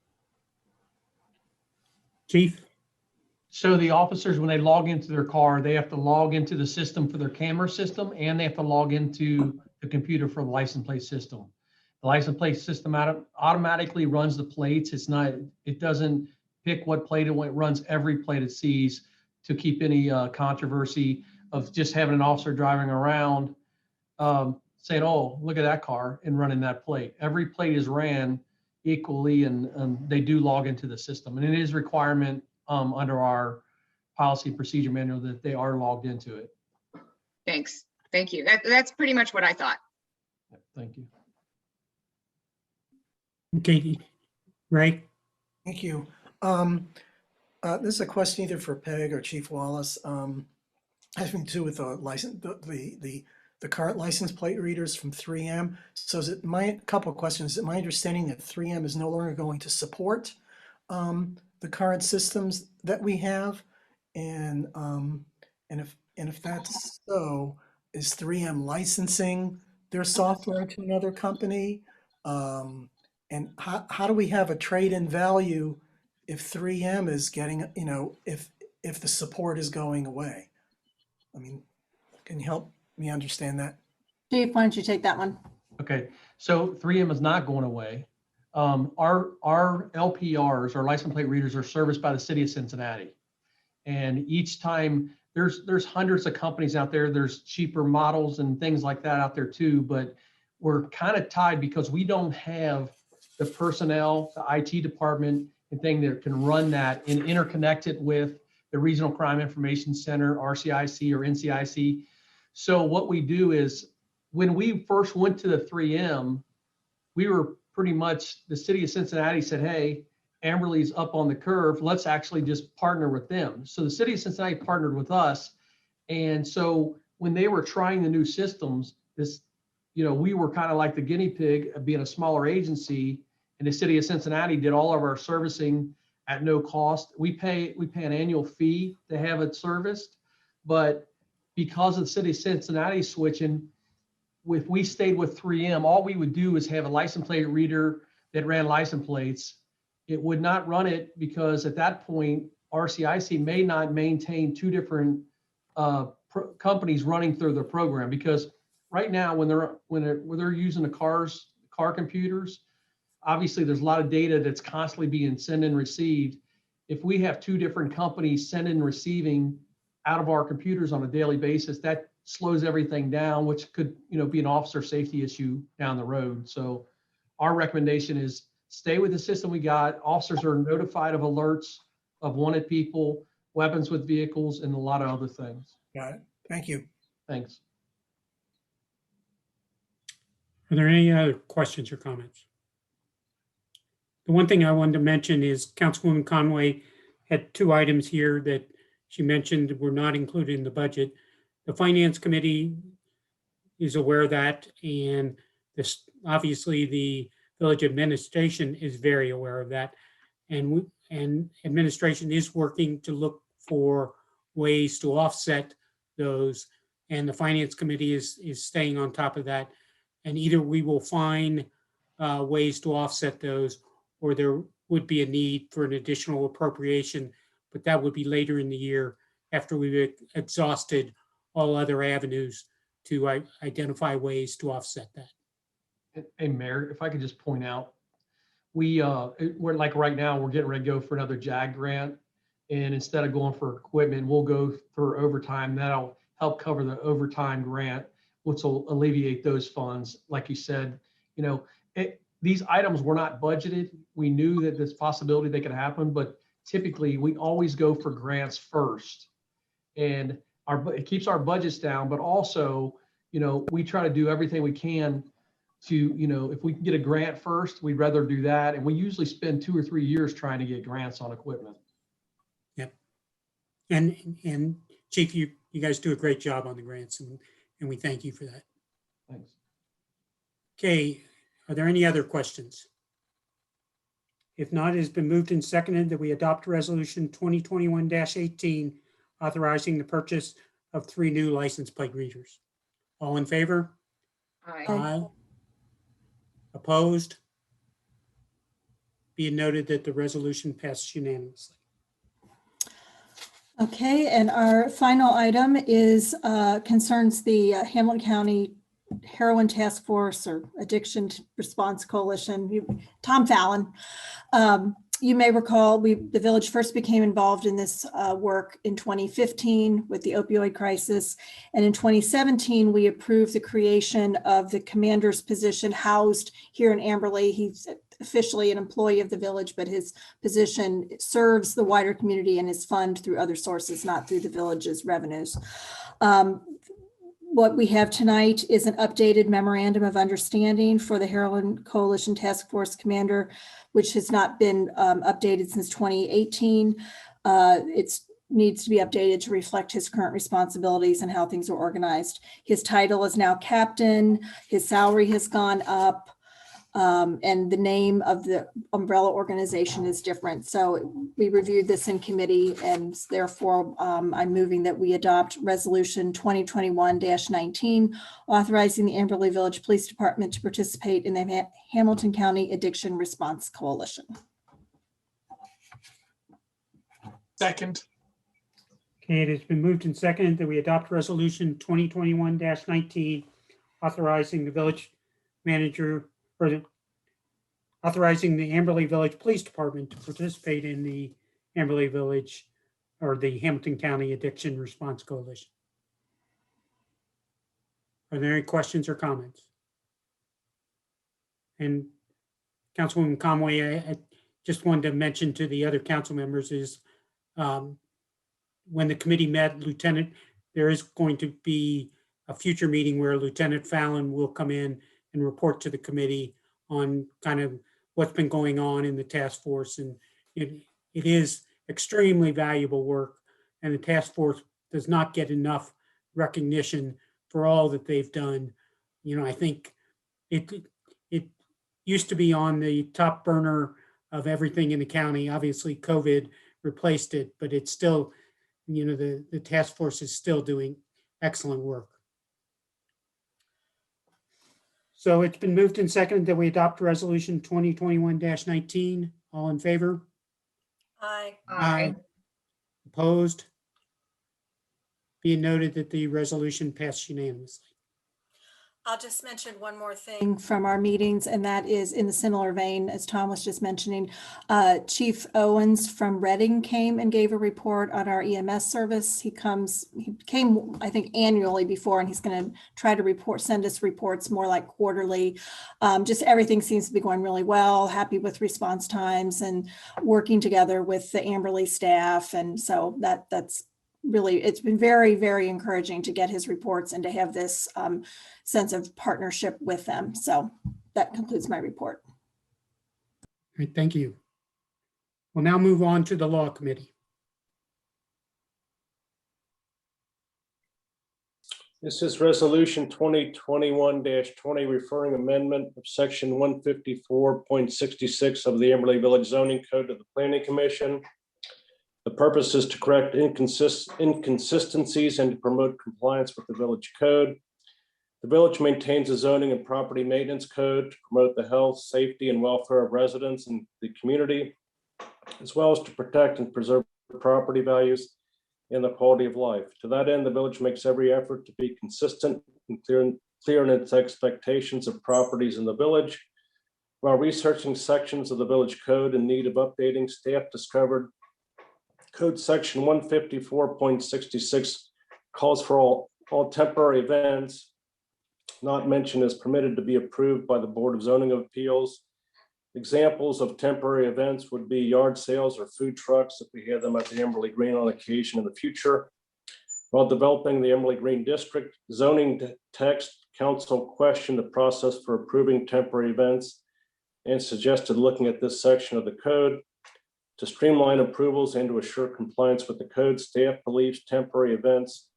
Chief? So the officers, when they log into their car, they have to log into the system for their camera system, and they have to log into the computer for the license plate system. The license plate system automatically runs the plates. It doesn't pick what plate it runs every plate it sees to keep any controversy of just having an officer driving around saying, oh, look at that car, and running that plate. Every plate is ran equally, and they do log into the system. And it is requirement under our policy procedure manual that they are logged into it. Thanks. Thank you. That's pretty much what I thought. Thank you. Okay, Ray? Thank you. This is a question either for Peg or Chief Wallace. Having to do with the current license plate readers from 3M. So is it couple of questions. Is it my understanding that 3M is no longer going to support the current systems that we have? And if that's so, is 3M licensing their software to another company? And how do we have a trade-in value if 3M is getting, if the support is going away? I mean, can you help me understand that? Chief, why don't you take that one? Okay, so 3M is not going away. Our LPRs, our license plate readers, are serviced by the city of Cincinnati. And each time there's hundreds of companies out there. There's cheaper models and things like that out there too, but we're kind of tied because we don't have the personnel, the IT department and thing that can run that and interconnect it with the Regional Crime Information Center, RCIC or NCIC. So what we do is when we first went to the 3M, we were pretty much, the city of Cincinnati said, hey, Amberley's up on the curve. Let's actually just partner with them. So the city of Cincinnati partnered with us. And so when they were trying the new systems, we were kind of like the guinea pig of being a smaller agency, and the city of Cincinnati did all of our servicing at no cost. We pay an annual fee to have it serviced, but because of the city of Cincinnati switching, if we stayed with 3M, all we would do is have a license plate reader that ran license plates. It would not run it because at that point, RCIC may not maintain two different companies running through their program, because right now when they're using the car computers, obviously there's a lot of data that's constantly being sent and received. If we have two different companies sending and receiving out of our computers on a daily basis, that slows everything down, which could be an officer safety issue down the road. So our recommendation is stay with the system we got. Officers are notified of alerts of wanted people, weapons with vehicles, and a lot of other things. Got it. Thank you. Thanks. Are there any other questions or comments? The one thing I wanted to mention is Councilwoman Conway had two items here that she mentioned were not included in the budget. The Finance Committee is aware of that, and this, obviously the village administration is very aware of that. And administration is working to look for ways to offset those. And the Finance Committee is staying on top of that. And either we will find ways to offset those, or there would be a need for an additional appropriation, but that would be later in the year after we've exhausted all other avenues to identify ways to offset that. Hey, Mayor, if I could just point out, we're like right now, we're getting ready to go for another JAG grant. And instead of going for equipment, we'll go for overtime. That'll help cover the overtime grant, which will alleviate those funds. Like you said, these items were not budgeted. We knew that this possibility they could happen, but typically we always go for grants first. And it keeps our budgets down, but also, we try to do everything we can to, if we can get a grant first, we'd rather do that. And we usually spend 2 or 3 years trying to get grants on equipment. Yep. And Chief, you guys do a great job on the grants, and we thank you for that. Thanks. Okay, are there any other questions? If not, it has been moved and seconded that we adopt resolution 2021-18, authorizing the purchase of 3 new license plate readers. All in favor? Aye. Opposed? Be it noted that the resolution passes unanimously. Okay, and our final item is concerns the Hamilton County Heroin Task Force or Addiction Response Coalition, Tom Fallon. You may recall the village first became involved in this work in 2015 with the opioid crisis. And in 2017, we approved the creation of the commander's position housed here in Amberley. He's officially an employee of the village, but his position serves the wider community and is funded through other sources, not through the village's revenues. What we have tonight is an updated memorandum of understanding for the Heroin Coalition Task Force Commander, which has not been updated since 2018. It needs to be updated to reflect his current responsibilities and how things are organized. His title is now captain. His salary has gone up. And the name of the umbrella organization is different. So we reviewed this in committee, and therefore I'm moving that we adopt resolution 2021-19, authorizing the Amberley Village Police Department to participate in the Hamilton County Addiction Response Coalition. Second. Okay, it has been moved and seconded that we adopt resolution 2021-19, authorizing the village manager, or authorizing the Amberley Village Police Department to participate in the Amberley Village or the Hamilton County Addiction Response Coalition. Are there any questions or comments? And Councilwoman Conway, I just wanted to mention to the other council members is when the committee met, there is going to be a future meeting where Lieutenant Fallon will come in and report to the committee on kind of what's been going on in the task force. And it is extremely valuable work, and the task force does not get enough recognition for all that they've done. You know, I think it used to be on the top burner of everything in the county. Obviously, COVID replaced it, but it's still, you know, the task force is still doing excellent work. So it's been moved and seconded that we adopt resolution 2021-19. All in favor? Aye. Aye. Opposed? Be it noted that the resolution passed unanimously. I'll just mention one more thing from our meetings, and that is in the similar vein as Tom was just mentioning. Chief Owens from Reading came and gave a report on our EMS service. He came, I think, annually before, and he's going to try to send us reports more like quarterly. Just everything seems to be going really well, happy with response times and working together with the Amberley staff. And so that's really, it's been very, very encouraging to get his reports and to have this sense of partnership with them. So that concludes my report. All right, thank you. We'll now move on to the Law Committee. This is resolution 2021-20 referring amendment of section 154.66 of the Amberley Village Zoning Code to the Planning Commission. The purpose is to correct inconsistencies and to promote compliance with the village code. The village maintains a zoning and property maintenance code to promote the health, safety, and welfare of residents and the community, as well as to protect and preserve property values and the quality of life. To that end, the village makes every effort to be consistent and clear in its expectations of properties in the village. While researching sections of the village code in need of updating, staff discovered Code section 154.66 calls for all temporary events not mentioned as permitted to be approved by the Board of Zoning Appeals. Examples of temporary events would be yard sales or food trucks if we had them at the Amberley Green on occasion in the future. While developing the Amberley Green District zoning text, council questioned the process for approving temporary events and suggested looking at this section of the code. To streamline approvals and to assure compliance with the code, staff believes temporary events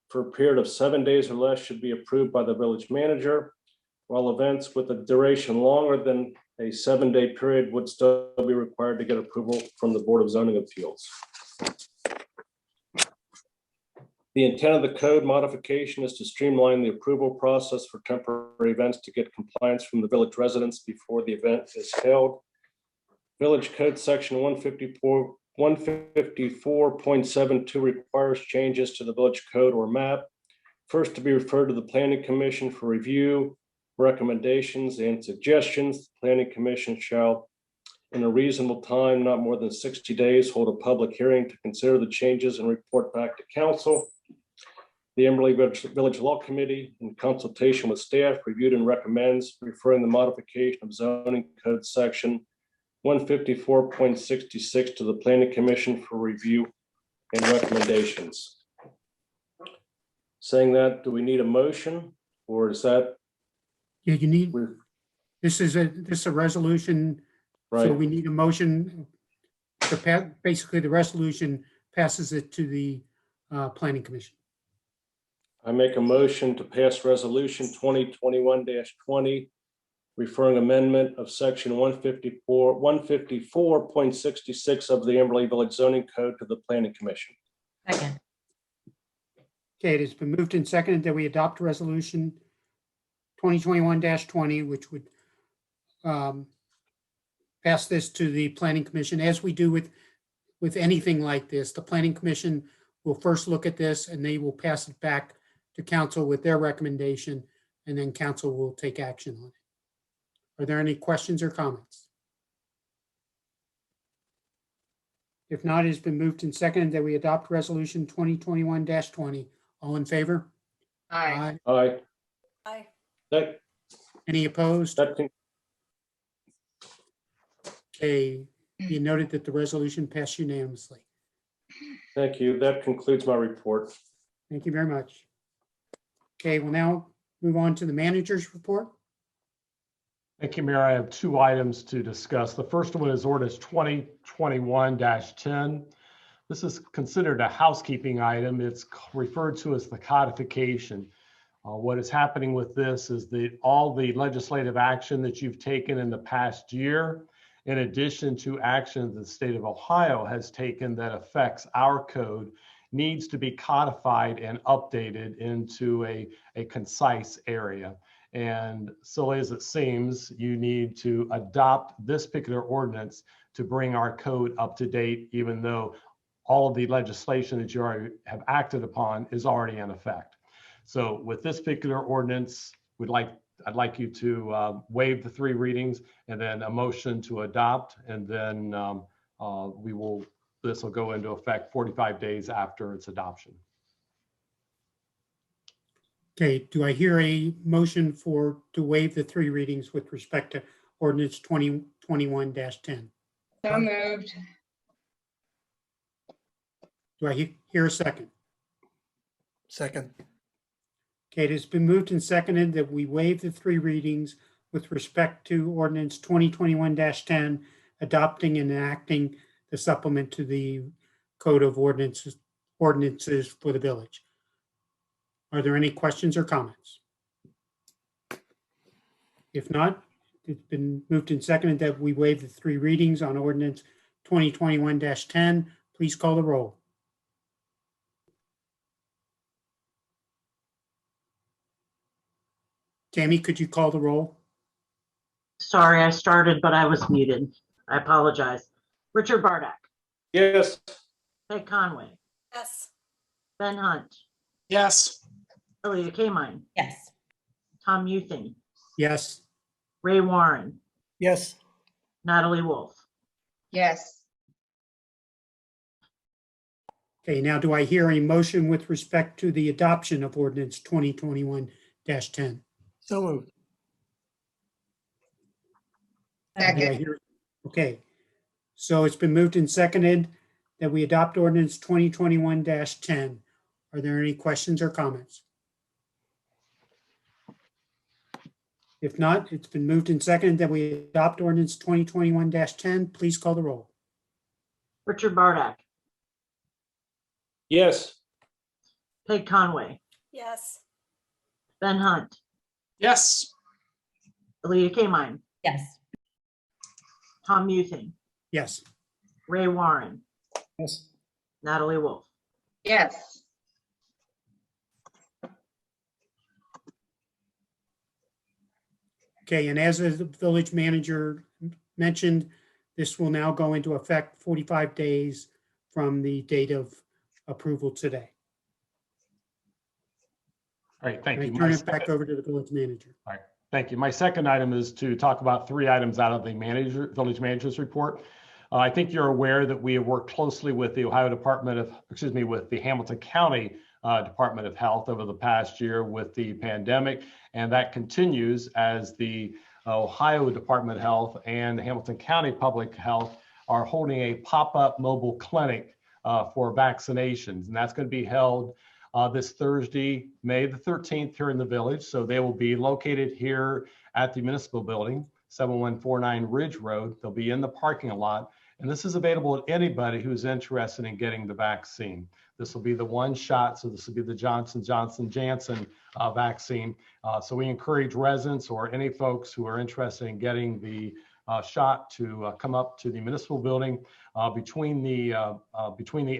for a period of 7 days or less should be approved by the village manager, while events with a duration longer than a 7-day period would still be required to get approval from the Board of Zoning Appeals. The intent of the code modification is to streamline the approval process for temporary events to get compliance from the village residents before the event is held. Village Code Section 154.72 requires changes to the village code or map. First, to be referred to the Planning Commission for review, recommendations, and suggestions. The Planning Commission shall, in a reasonable time, not more than 60 days, hold a public hearing to consider the changes and report back to council. The Amberley Village Law Committee, in consultation with staff, reviewed and recommends referring the modification of zoning code section 154.66 to the Planning Commission for review and recommendations. Saying that, do we need a motion, or is that? Yeah, you need, this is a resolution, so Right. we need a motion to pass. Basically, the resolution passes it to the Planning Commission. I make a motion to pass resolution 2021-20, referring amendment of section 154.66 of the Amberley Village Zoning Code to the Planning Commission. Second. Okay, it has been moved and seconded that we adopt resolution 2021-20, which would pass this to the Planning Commission. As we do with anything like this, the Planning Commission will first look at this and they will pass it back to council with their recommendation, and then council will take action on it. Are there any questions or comments? If not, it's been moved and seconded that we adopt resolution 2021-20. All in favor? Aye. Aye. Aye. That, Any opposed? that, con- Okay, you noted that the resolution passed unanimously. thank you. That concludes my report. Thank you very much. Okay, we'll now move on to the manager's report. Thank you, Mayor. I have two items to discuss. The first one is ordinance 2021-10. This is considered a housekeeping item. It's referred to as the codification. What is happening with this is that all the legislative action that you've taken in the past year, in addition to action the state of Ohio has taken that affects our code, needs to be codified and updated into a concise area. And silly as it seems, you need to adopt this particular ordinance to bring our code up to date, even though all of the legislation that you already have acted upon is already in effect. So with this particular ordinance, I'd like you to waive the 3 readings and then a motion to adopt, and then this will go into effect 45 days after its adoption. Okay, do I hear a motion to waive the 3 readings with respect to ordinance 2021-10? So moved. Do I hear a second? Second. Okay, it has been moved and seconded that we waive the 3 readings with respect to ordinance 2021-10, adopting and enacting the supplement to the Code of Ordinances for the village. Are there any questions or comments? If not, it's been moved and seconded that we waive the 3 readings on ordinance 2021-10. Please call the roll. Tammy, could you call the roll? Sorry, I started, but I was muted. I apologize. Richard Bardak, Yes. Peg Conway, Yes. Ben Hunt, Yes. Leah Kamine, Yes. Tom Muthing, Yes. Ray Warren, Yes. Natalie Wolf. Yes. Okay, now do I hear a motion with respect to the adoption of ordinance 2021-10? So moved. Do I Second. hear? Okay, so it's been moved and seconded that we adopt ordinance 2021-10. Are there any questions or comments? If not, it's been moved and seconded that we adopt ordinance 2021-10. Please call the roll. Richard Bardak, Yes. Peg Conway, Yes. Ben Hunt, Yes. Leah Kamine, Yes. Tom Muthing, Yes. Ray Warren, Yes. Natalie Wolf. Yes. Okay, and as the village manager mentioned, this will now go into effect 45 days from the date of approval today. All right, thank I you. turn it back over to the village manager. All right, thank you. My second item is to talk about 3 items out of the village manager's report. I think you're aware that we have worked closely with the with the Hamilton County Department of Health over the past year with the pandemic, and that continues as the Ohio Department of Health and Hamilton County Public Health are holding a pop-up mobile clinic for vaccinations, and that's going to be held this Thursday, May the 13th here in the village. So they will be located here at the Municipal building, 7149 Ridge Road. They'll be in the parking lot. And this is available to anybody who's interested in getting the vaccine. This will be the 1 shot. So this will be the Johnson Janssen vaccine. So we encourage residents or any folks who are interested in getting the shot to come up to the Municipal building between the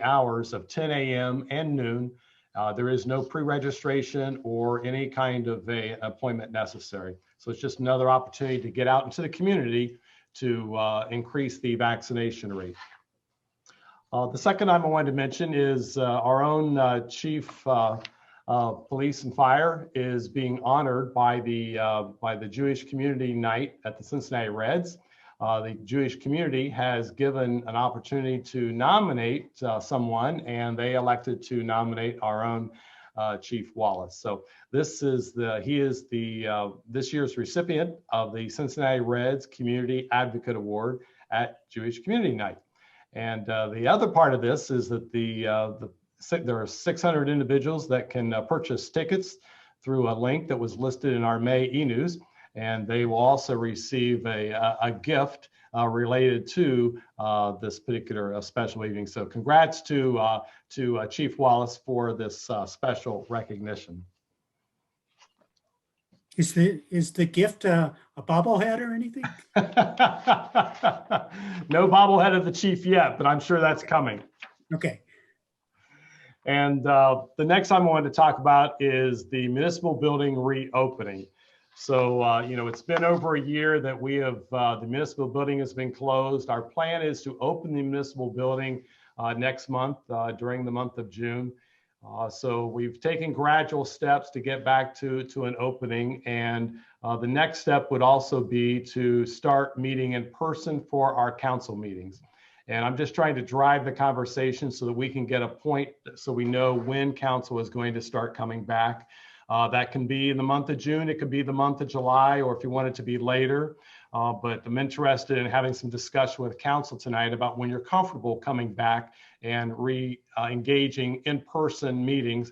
hours of 10 a.m. and noon. There is no pre-registration or any kind of a appointment necessary. So it's just another opportunity to get out into the community to increase the vaccination rate. The second item I wanted to mention is our own chief police and fire is being honored by the Jewish Community Night at the Cincinnati Reds. the Jewish community has given an opportunity to nominate someone, and they elected to nominate our own Chief Wallace. So he is this year's recipient of the Cincinnati Reds Community Advocate Award at Jewish Community Night. And the other part of this is that there are 600 individuals that can purchase tickets through a link that was listed in our May e-news, and they will also receive a gift related to this particular special evening. So congrats to Chief Wallace for this special recognition. Is the gift a bobblehead or anything? No bobblehead of the chief yet, but I'm sure that's coming. Okay. And the next item I wanted to talk about is the municipal building reopening. So, it's been over a year that we have, the municipal building has been closed. Our plan is to open the municipal building next month, during the month of June. So we've taken gradual steps to get back to an opening. And the next step would also be to start meeting in person for our council meetings. And I'm just trying to drive the conversation so that we can get a point so we know when council is going to start coming back. That can be in the month of June, it could be the month of July, or if you want it to be later. But I'm interested in having some discussion with council tonight about when you're comfortable coming back and re-engaging in-person meetings,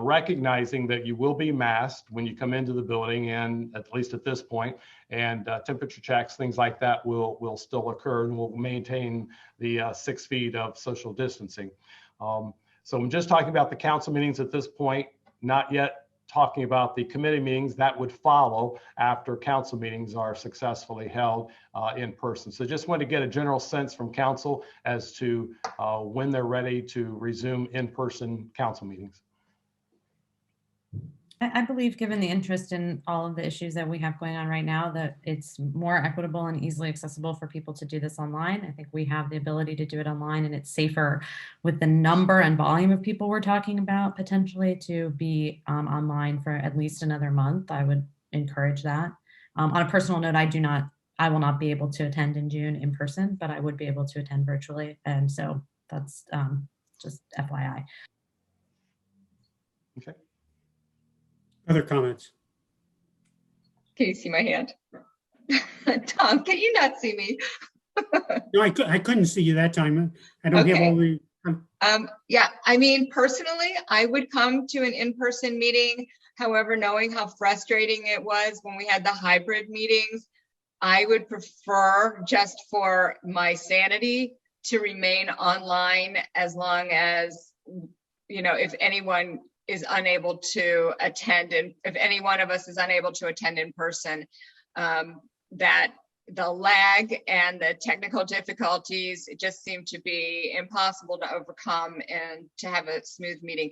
recognizing that you will be masked when you come into the building, and at least at this point, and temperature checks, things like that will still occur, and we'll maintain the 6 feet of social distancing. So I'm just talking about the council meetings at this point, not yet talking about the committee meetings that would follow after council meetings are successfully held in person. So just want to get a general sense from council as to when they're ready to resume in-person council meetings. I believe, given the interest in all of the issues that we have going on right now, that it's more equitable and easily accessible for people to do this online. I think we have the ability to do it online, and it's safer with the number and volume of people we're talking about potentially to be online for at least another month. I would encourage that. On a personal note, I will not be able to attend in June in person, but I would be able to attend virtually. And so that's just FYI. Okay. Other comments? Can you see my hand? Tom, can you not see me? No, I couldn't see you that time. I don't have all the. Yeah, I mean, personally, I would come to an in-person meeting. However, knowing how frustrating it was when we had the hybrid meetings, I would prefer, just for my sanity, to remain online as long as, if anyone is unable to attend, and if any one of us is unable to attend in person, that the lag and the technical difficulties just seem to be impossible to overcome and to have a smooth meeting.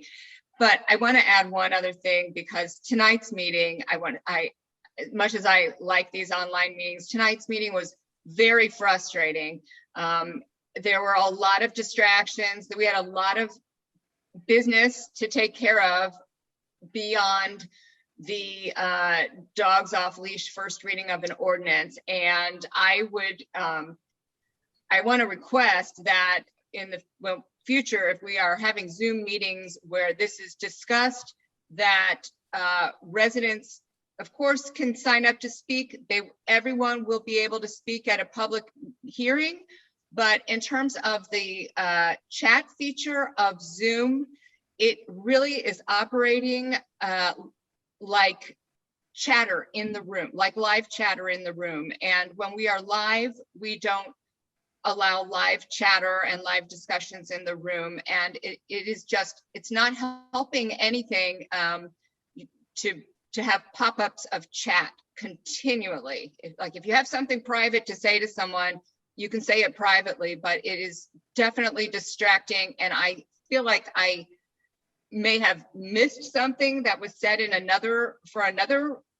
But I want to add one other thing, because tonight's meeting, as much as I like these online meetings, tonight's meeting was very frustrating. There were a lot of distractions, that we had a lot of business to take care of beyond the dogs off leash first reading of an ordinance. And I want to request that in the future, if we are having Zoom meetings where this is discussed, that residents, of course, can sign up to speak. Everyone will be able to speak at a public hearing. But in terms of the chat feature of Zoom, it really is operating like chatter in the room, like live chatter in the room. And when we are live, we don't allow live chatter and live discussions in the room. And it's not helping anything to have pop-ups of chat continually. If you have something private to say to someone, you can say it privately, but it is definitely distracting. And I feel like I may have missed something that was said in another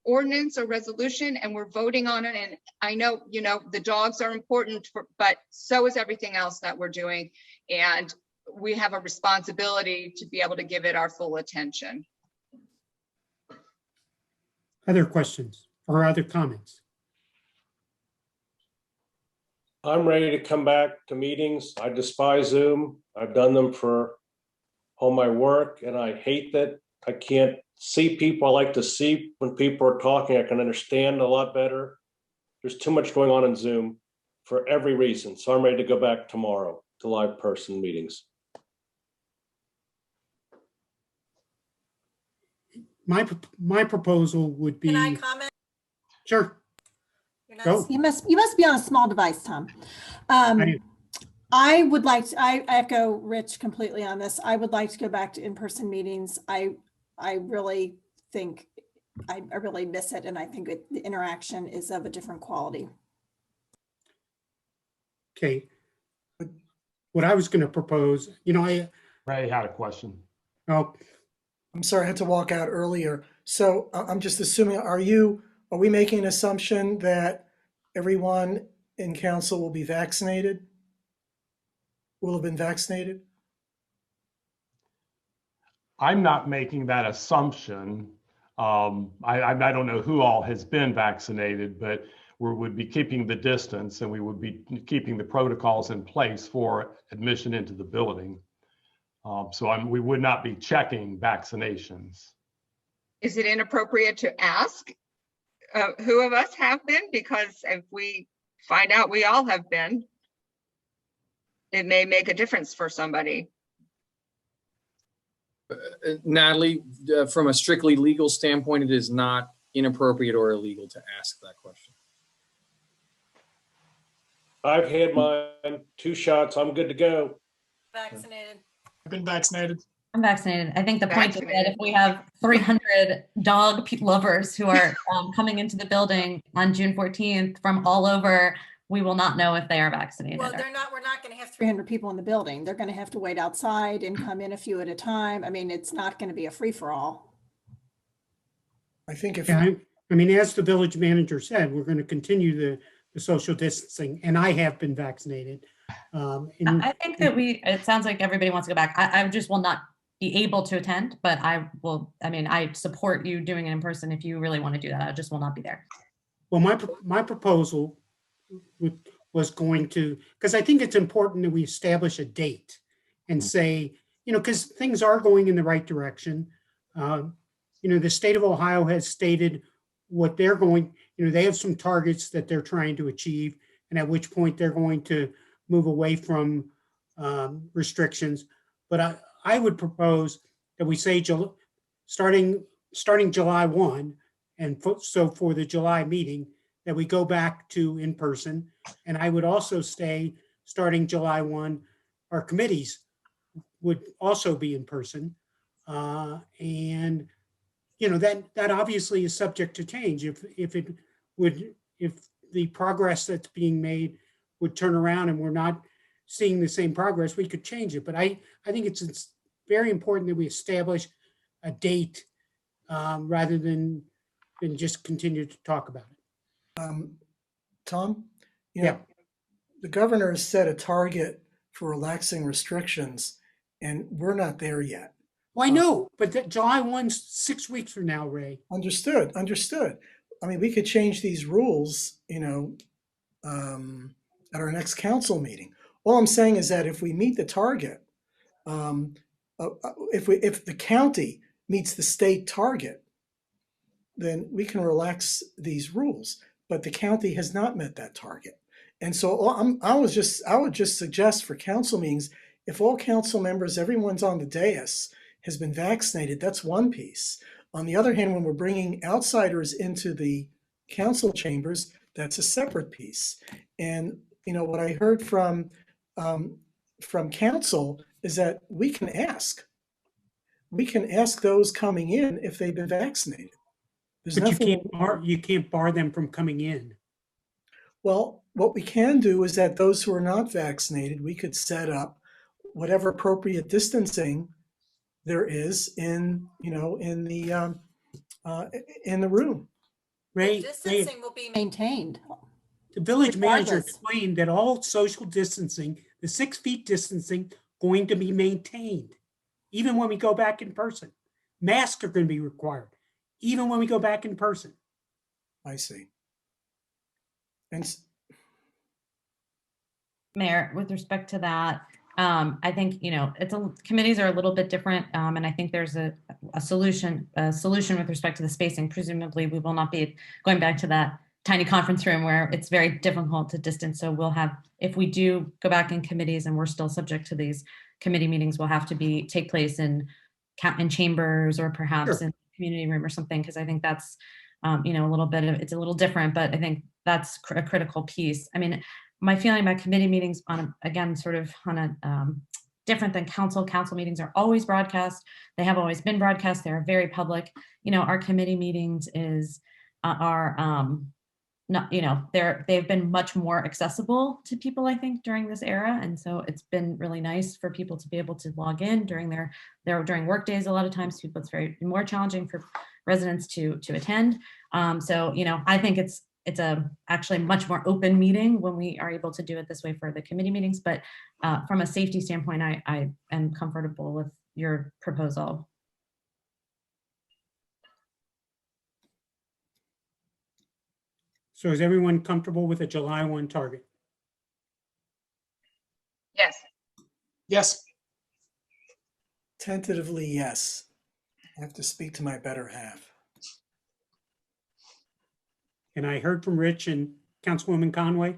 ordinance or resolution, and we're voting on it. And I know, the dogs are important, but so is everything else that we're doing. And we have a responsibility to be able to give it our full attention. Other questions or other comments? I'm ready to come back to meetings. I despise Zoom. I've done them for all my work and I hate that I can't see people. I like to see when people are talking. I can understand a lot better. There's too much going on in Zoom for every reason. So I'm ready to go back tomorrow to live person meetings. My proposal would be. Can I comment? Sure. Go. You must be on a small device, Tom. do. I would like to, I echo Rich completely on this. I would like to go back to in-person meetings. I really think, I really miss it. And I think the interaction is of a different quality. Okay. What I was going to propose, Ray had a question. oh, I'm sorry, I had to walk out earlier. So I'm just assuming, are we making an assumption that everyone in council will be vaccinated? Will have been vaccinated? I'm not making that assumption. I don't know who all has been vaccinated, but we would be keeping the distance and we would be keeping the protocols in place for admission into the building. So we would not be checking vaccinations. Is it inappropriate to ask who of us have been? Because if we find out we all have been, it may make a difference for somebody. Natalie, from a strictly legal standpoint, it is not inappropriate or illegal to ask that question. I've had mine 2 shots. I'm good to go. Vaccinated. I've been vaccinated. I'm vaccinated. I think the point is that Vaccinated. if we have 300 dog lovers who are coming into the building on June 14th from all over, we will not know if they are vaccinated. Well, we're not going to have 300 people in the building. They're going to have to wait outside and come in a few at a time. I mean, it's not going to be a free for all. I think if, yeah, I mean, as the village manager said, we're going to continue the social distancing, and I have been vaccinated. I think that it sounds like everybody wants to go back. I just will not be able to attend, but I support you doing it in person if you really want to do that. I just will not be there. Well, my proposal was going to, because I think it's important that we establish a date and say, because things are going in the right direction. The state of Ohio has stated what they're going, they have some targets that they're trying to achieve, and at which point they're going to move away from restrictions. But I would propose that we say starting July 1, and so for the July meeting, that we go back to in person. And I would also say, starting July 1, our committees would also be in person. And that obviously is subject to change. If the progress that's being made would turn around and we're not seeing the same progress, we could change it. But I think it's very important that we establish a date rather than just continue to talk about it. Tom, Yeah. the governor has set a target for relaxing restrictions, and we're not there yet. Well, I know, but July 1's 6 weeks from now, Ray. Understood. I mean, we could change these rules, at our next council meeting. All I'm saying is that if we meet the target, if the county meets the state target, then we can relax these rules. But the county has not met that target. And so I would just suggest for council meetings, if all council members, everyone's on the dais, has been vaccinated, that's one piece. On the other hand, when we're bringing outsiders into the council chambers, that's a separate piece. And what I heard from council is that we can ask those coming in if they've been vaccinated. There's But nothing. you can't bar them from coming in. Well, what we can do is that those who are not vaccinated, we could set up whatever appropriate distancing there is in the room. Ray, Distancing will be maintained. the village manager Regardless. explained that all social distancing, the 6 feet distancing, going to be maintained, even when we go back in person. Masks are going to be required, even when we go back in person. I see. And Mayor, with respect to that, I think, committees are a little bit different. And I think there's a solution with respect to the spacing. Presumably we will not be going back to that tiny conference room where it's very difficult to distance. So we'll have, if we do go back in committees and we're still subject to these committee meetings, will have to take place in chambers or perhaps in the community room or something. Cause I think that's, it's a little different, but I think that's a critical piece. I mean, my feeling about committee meetings different than council. Council meetings are always broadcast. They have always been broadcast. They're very public. Our committee meetings they've been much more accessible to people, I think, during this era. And so it's been really nice for people to be able to log in during during work days. A lot of times it's very more challenging for residents to attend. I think it's actually much more open meeting when we are able to do it this way for the committee meetings. But from a safety standpoint, I am comfortable with your proposal. So is everyone comfortable with a July 1 target? Yes. Yes. Tentatively, yes. I have to speak to my better half. And I heard from Rich and Councilwoman Conway.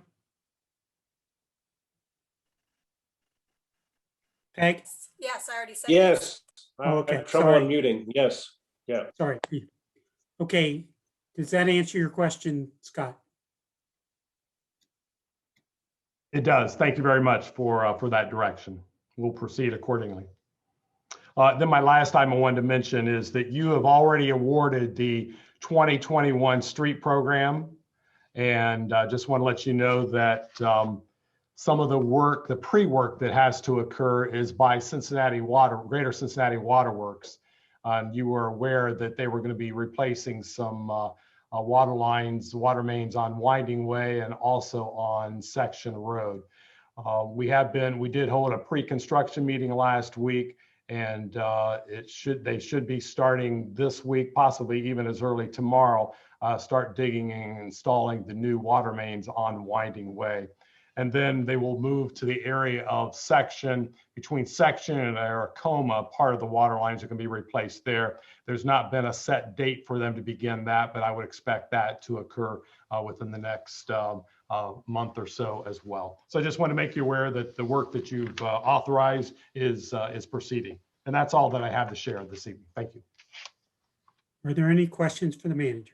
Peg? Yes, I already said. Yes. Oh, okay. I have trouble Sorry. unmuting. Yes. Yeah. Sorry. Okay. Does that answer your question, Scott? It does. Thank you very much for that direction. We'll proceed accordingly. Then my last item I wanted to mention is that you have already awarded the 2021 street program. And just want to let you know that some of the work, the pre-work that has to occur is by Greater Cincinnati Waterworks. You were aware that they were going to be replacing some water lines, water mains on Winding Way and also on Section Road. We did hold a pre-construction meeting last week, and they should be starting this week, possibly even as early tomorrow, start digging and installing the new water mains on Winding Way. And then they will move to the area of between Section and Aracoma. Part of the water lines are going to be replaced there. There's not been a set date for them to begin that, but I would expect that to occur within the next month or so as well. So I just want to make you aware that the work that you've authorized is proceeding. And that's all that I have to share this evening. Thank you. Are there any questions for the manager?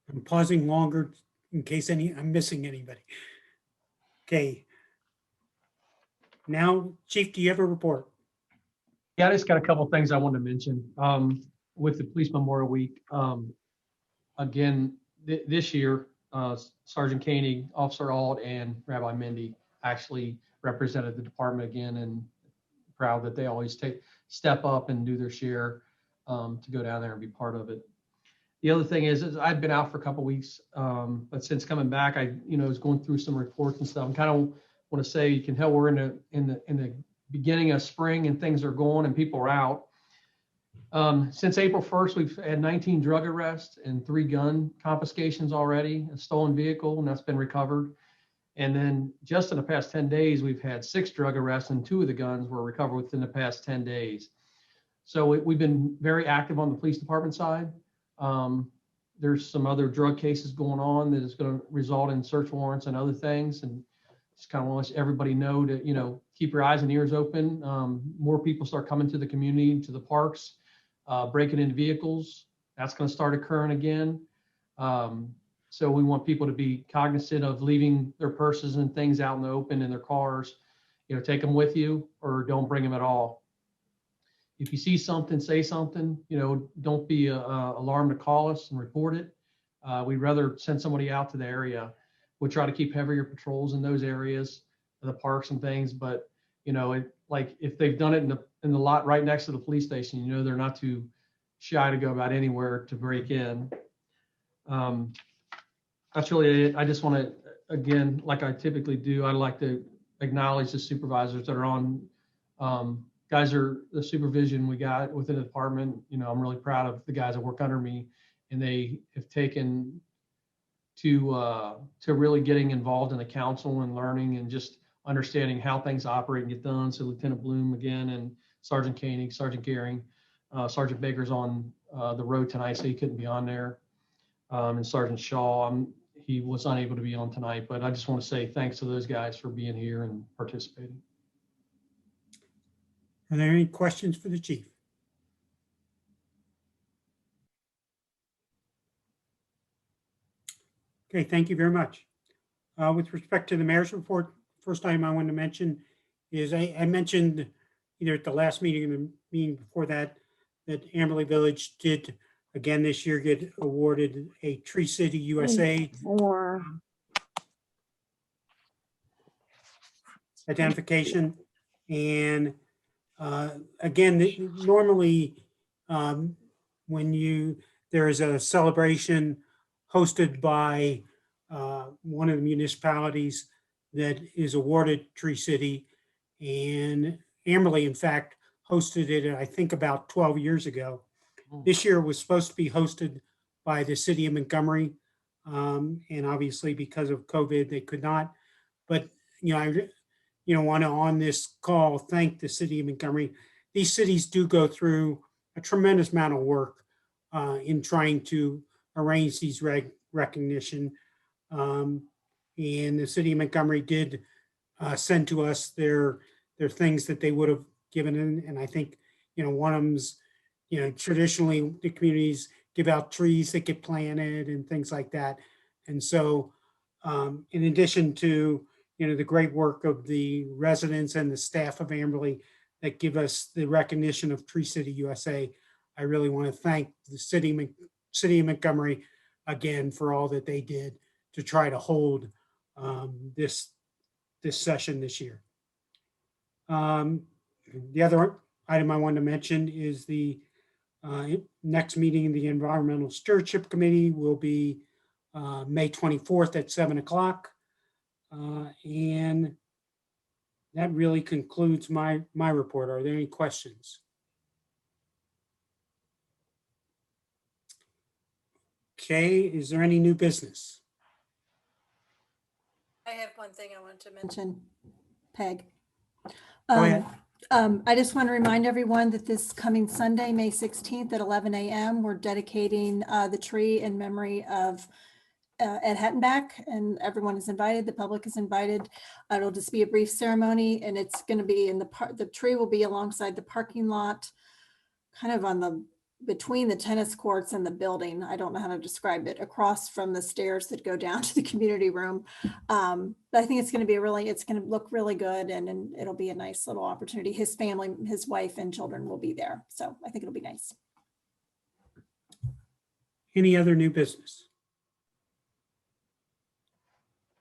I'm pausing longer in case I'm missing anybody. Okay. Now, Chief, do you have a report? Yeah, I just got a couple of things I wanted to mention with the Police Memorial Week. Again, this year, Sergeant Koenig, Officer Ault, and Rabbi Mindy actually represented the department again, and proud that they always step up and do their share to go down there and be part of it. The other thing is I've been out for a couple of weeks, but since coming back, I was going through some reports and stuff. I kind of want to say you can tell we're in the beginning of spring and things are going and people are out. Since April 1st, we've had 19 drug arrests and 3 gun confiscations already, a stolen vehicle, and that's been recovered. And then just in the past 10 days, we've had 6 drug arrests and 2 of the guns were recovered within the past 10 days. So we've been very active on the police department side. There's some other drug cases going on that is going to result in search warrants and other things. And just kind of want to let everybody know to, keep your eyes and ears open. More people start coming to the community, to the parks, breaking into vehicles. That's going to start occurring again. So we want people to be cognizant of leaving their purses and things out in the open in their cars. Take them with you or don't bring them at all. If you see something, say something. Don't be alarmed to call us and report it. We'd rather send somebody out to the area. We'll try to keep heavier patrols in those areas, the parks and things. But like if they've done it in the lot right next to the police station, they're not too shy to go about anywhere to break in. That's really it. I just want to, again, like I typically do, I'd like to acknowledge the supervisors that are on. Guys are the supervision we got within the department. I'm really proud of the guys that work under me and they have taken to really getting involved in the council and learning and just understanding how things operate and get done. So Lieutenant Bloom again, and Sergeant Koenig, Sergeant Gehring, Sergeant Baker's on the road tonight, so he couldn't be on there. And Sergeant Shaw, he was unable to be on tonight, but I just want to say thanks to those guys for being here and participating. Are there any questions for the chief? Okay, thank you very much. With respect to the mayor's report, first item I want to mention is I mentioned either at the last meeting or the meeting before that, that Amberley Village did again this year get awarded a Tree City USA identification. And again, normally when there is a celebration hosted by one of the municipalities that is awarded Tree City, and Amberley, in fact, hosted it, I think, about 12 years ago. This year was supposed to be hosted by the city of Montgomery, and obviously because of COVID, they could not. But I want to on this call thank the city of Montgomery. These cities do go through a tremendous amount of work in trying to arrange these recognition. And the city of Montgomery did send to us their things that they would have given in. And I think, one of them's, traditionally the communities give out trees that get planted and things like that. And so in addition to, the great work of the residents and the staff of Amberley that give us the recognition of Tree City USA, I really want to thank the city of Montgomery again for all that they did to try to hold this session this year. The other item I wanted to mention is the next meeting of the Environmental Stewardship Committee will be May 24th at 7 o'clock. And that really concludes my report. Are there any questions? Okay, is there any new business? I have one thing I wanted to mention, Peg. Go ahead. I just want to remind everyone that this coming Sunday, May 16th at 11 a.m., we're dedicating the tree in memory of Ed Hettenbach, and everyone is invited. The public is invited. It'll just be a brief ceremony, and it's going to be in the tree will be alongside the parking lot, kind of on between the tennis courts and the building. I don't know how to describe it, across from the stairs that go down to the community room. But I think it's going to be it's going to look really good, and it'll be a nice little opportunity. His family, his wife and children will be there. So I think it'll be nice. Any other new business?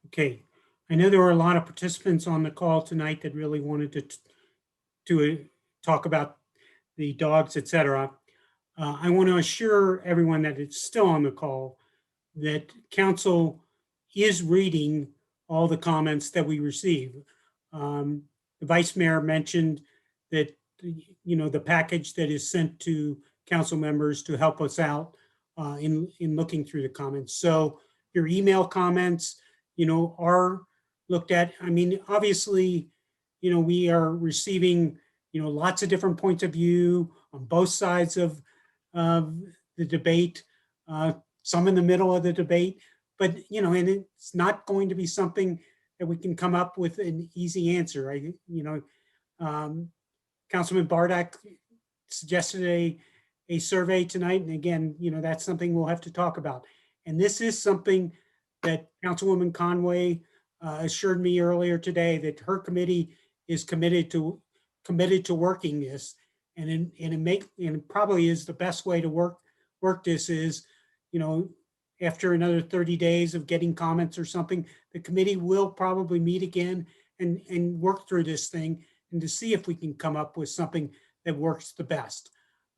Okay, I know there were a lot of participants on the call tonight that really wanted to talk about the dogs, etc. I want to assure everyone that it's still on the call, that council is reading all the comments that we receive. The vice mayor mentioned that, the package that is sent to council members to help us out in looking through the comments. So your email comments, are looked at. I mean, obviously, we are receiving, lots of different points of view on both sides of the debate, some in the middle of the debate, but, and it's not going to be something that we can come up with an easy answer. Councilman Bardak suggested a survey tonight. And again, that's something we'll have to talk about. And this is something that Councilwoman Conway assured me earlier today, that her committee is committed to working this, and it probably is the best way to work this is, after another 30 days of getting comments or something, the committee will probably meet again and work through this thing and to see if we can come up with something that works the best.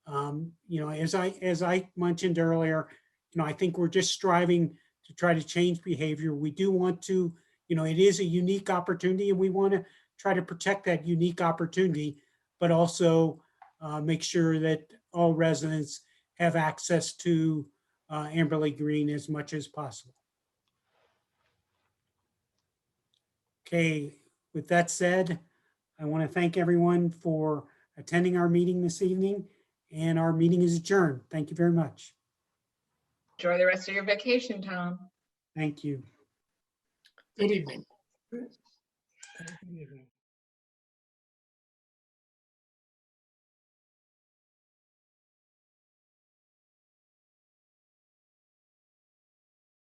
As I mentioned earlier, I think we're just striving to try to change behavior. We do want to, it is a unique opportunity, and we want to try to protect that unique opportunity, but also make sure that all residents have access to Amberley Green as much as possible. Okay, with that said, I want to thank everyone for attending our meeting this evening, and our meeting is adjourned. Thank you very much. Enjoy the rest of your vacation, Tom. Thank you. Good evening.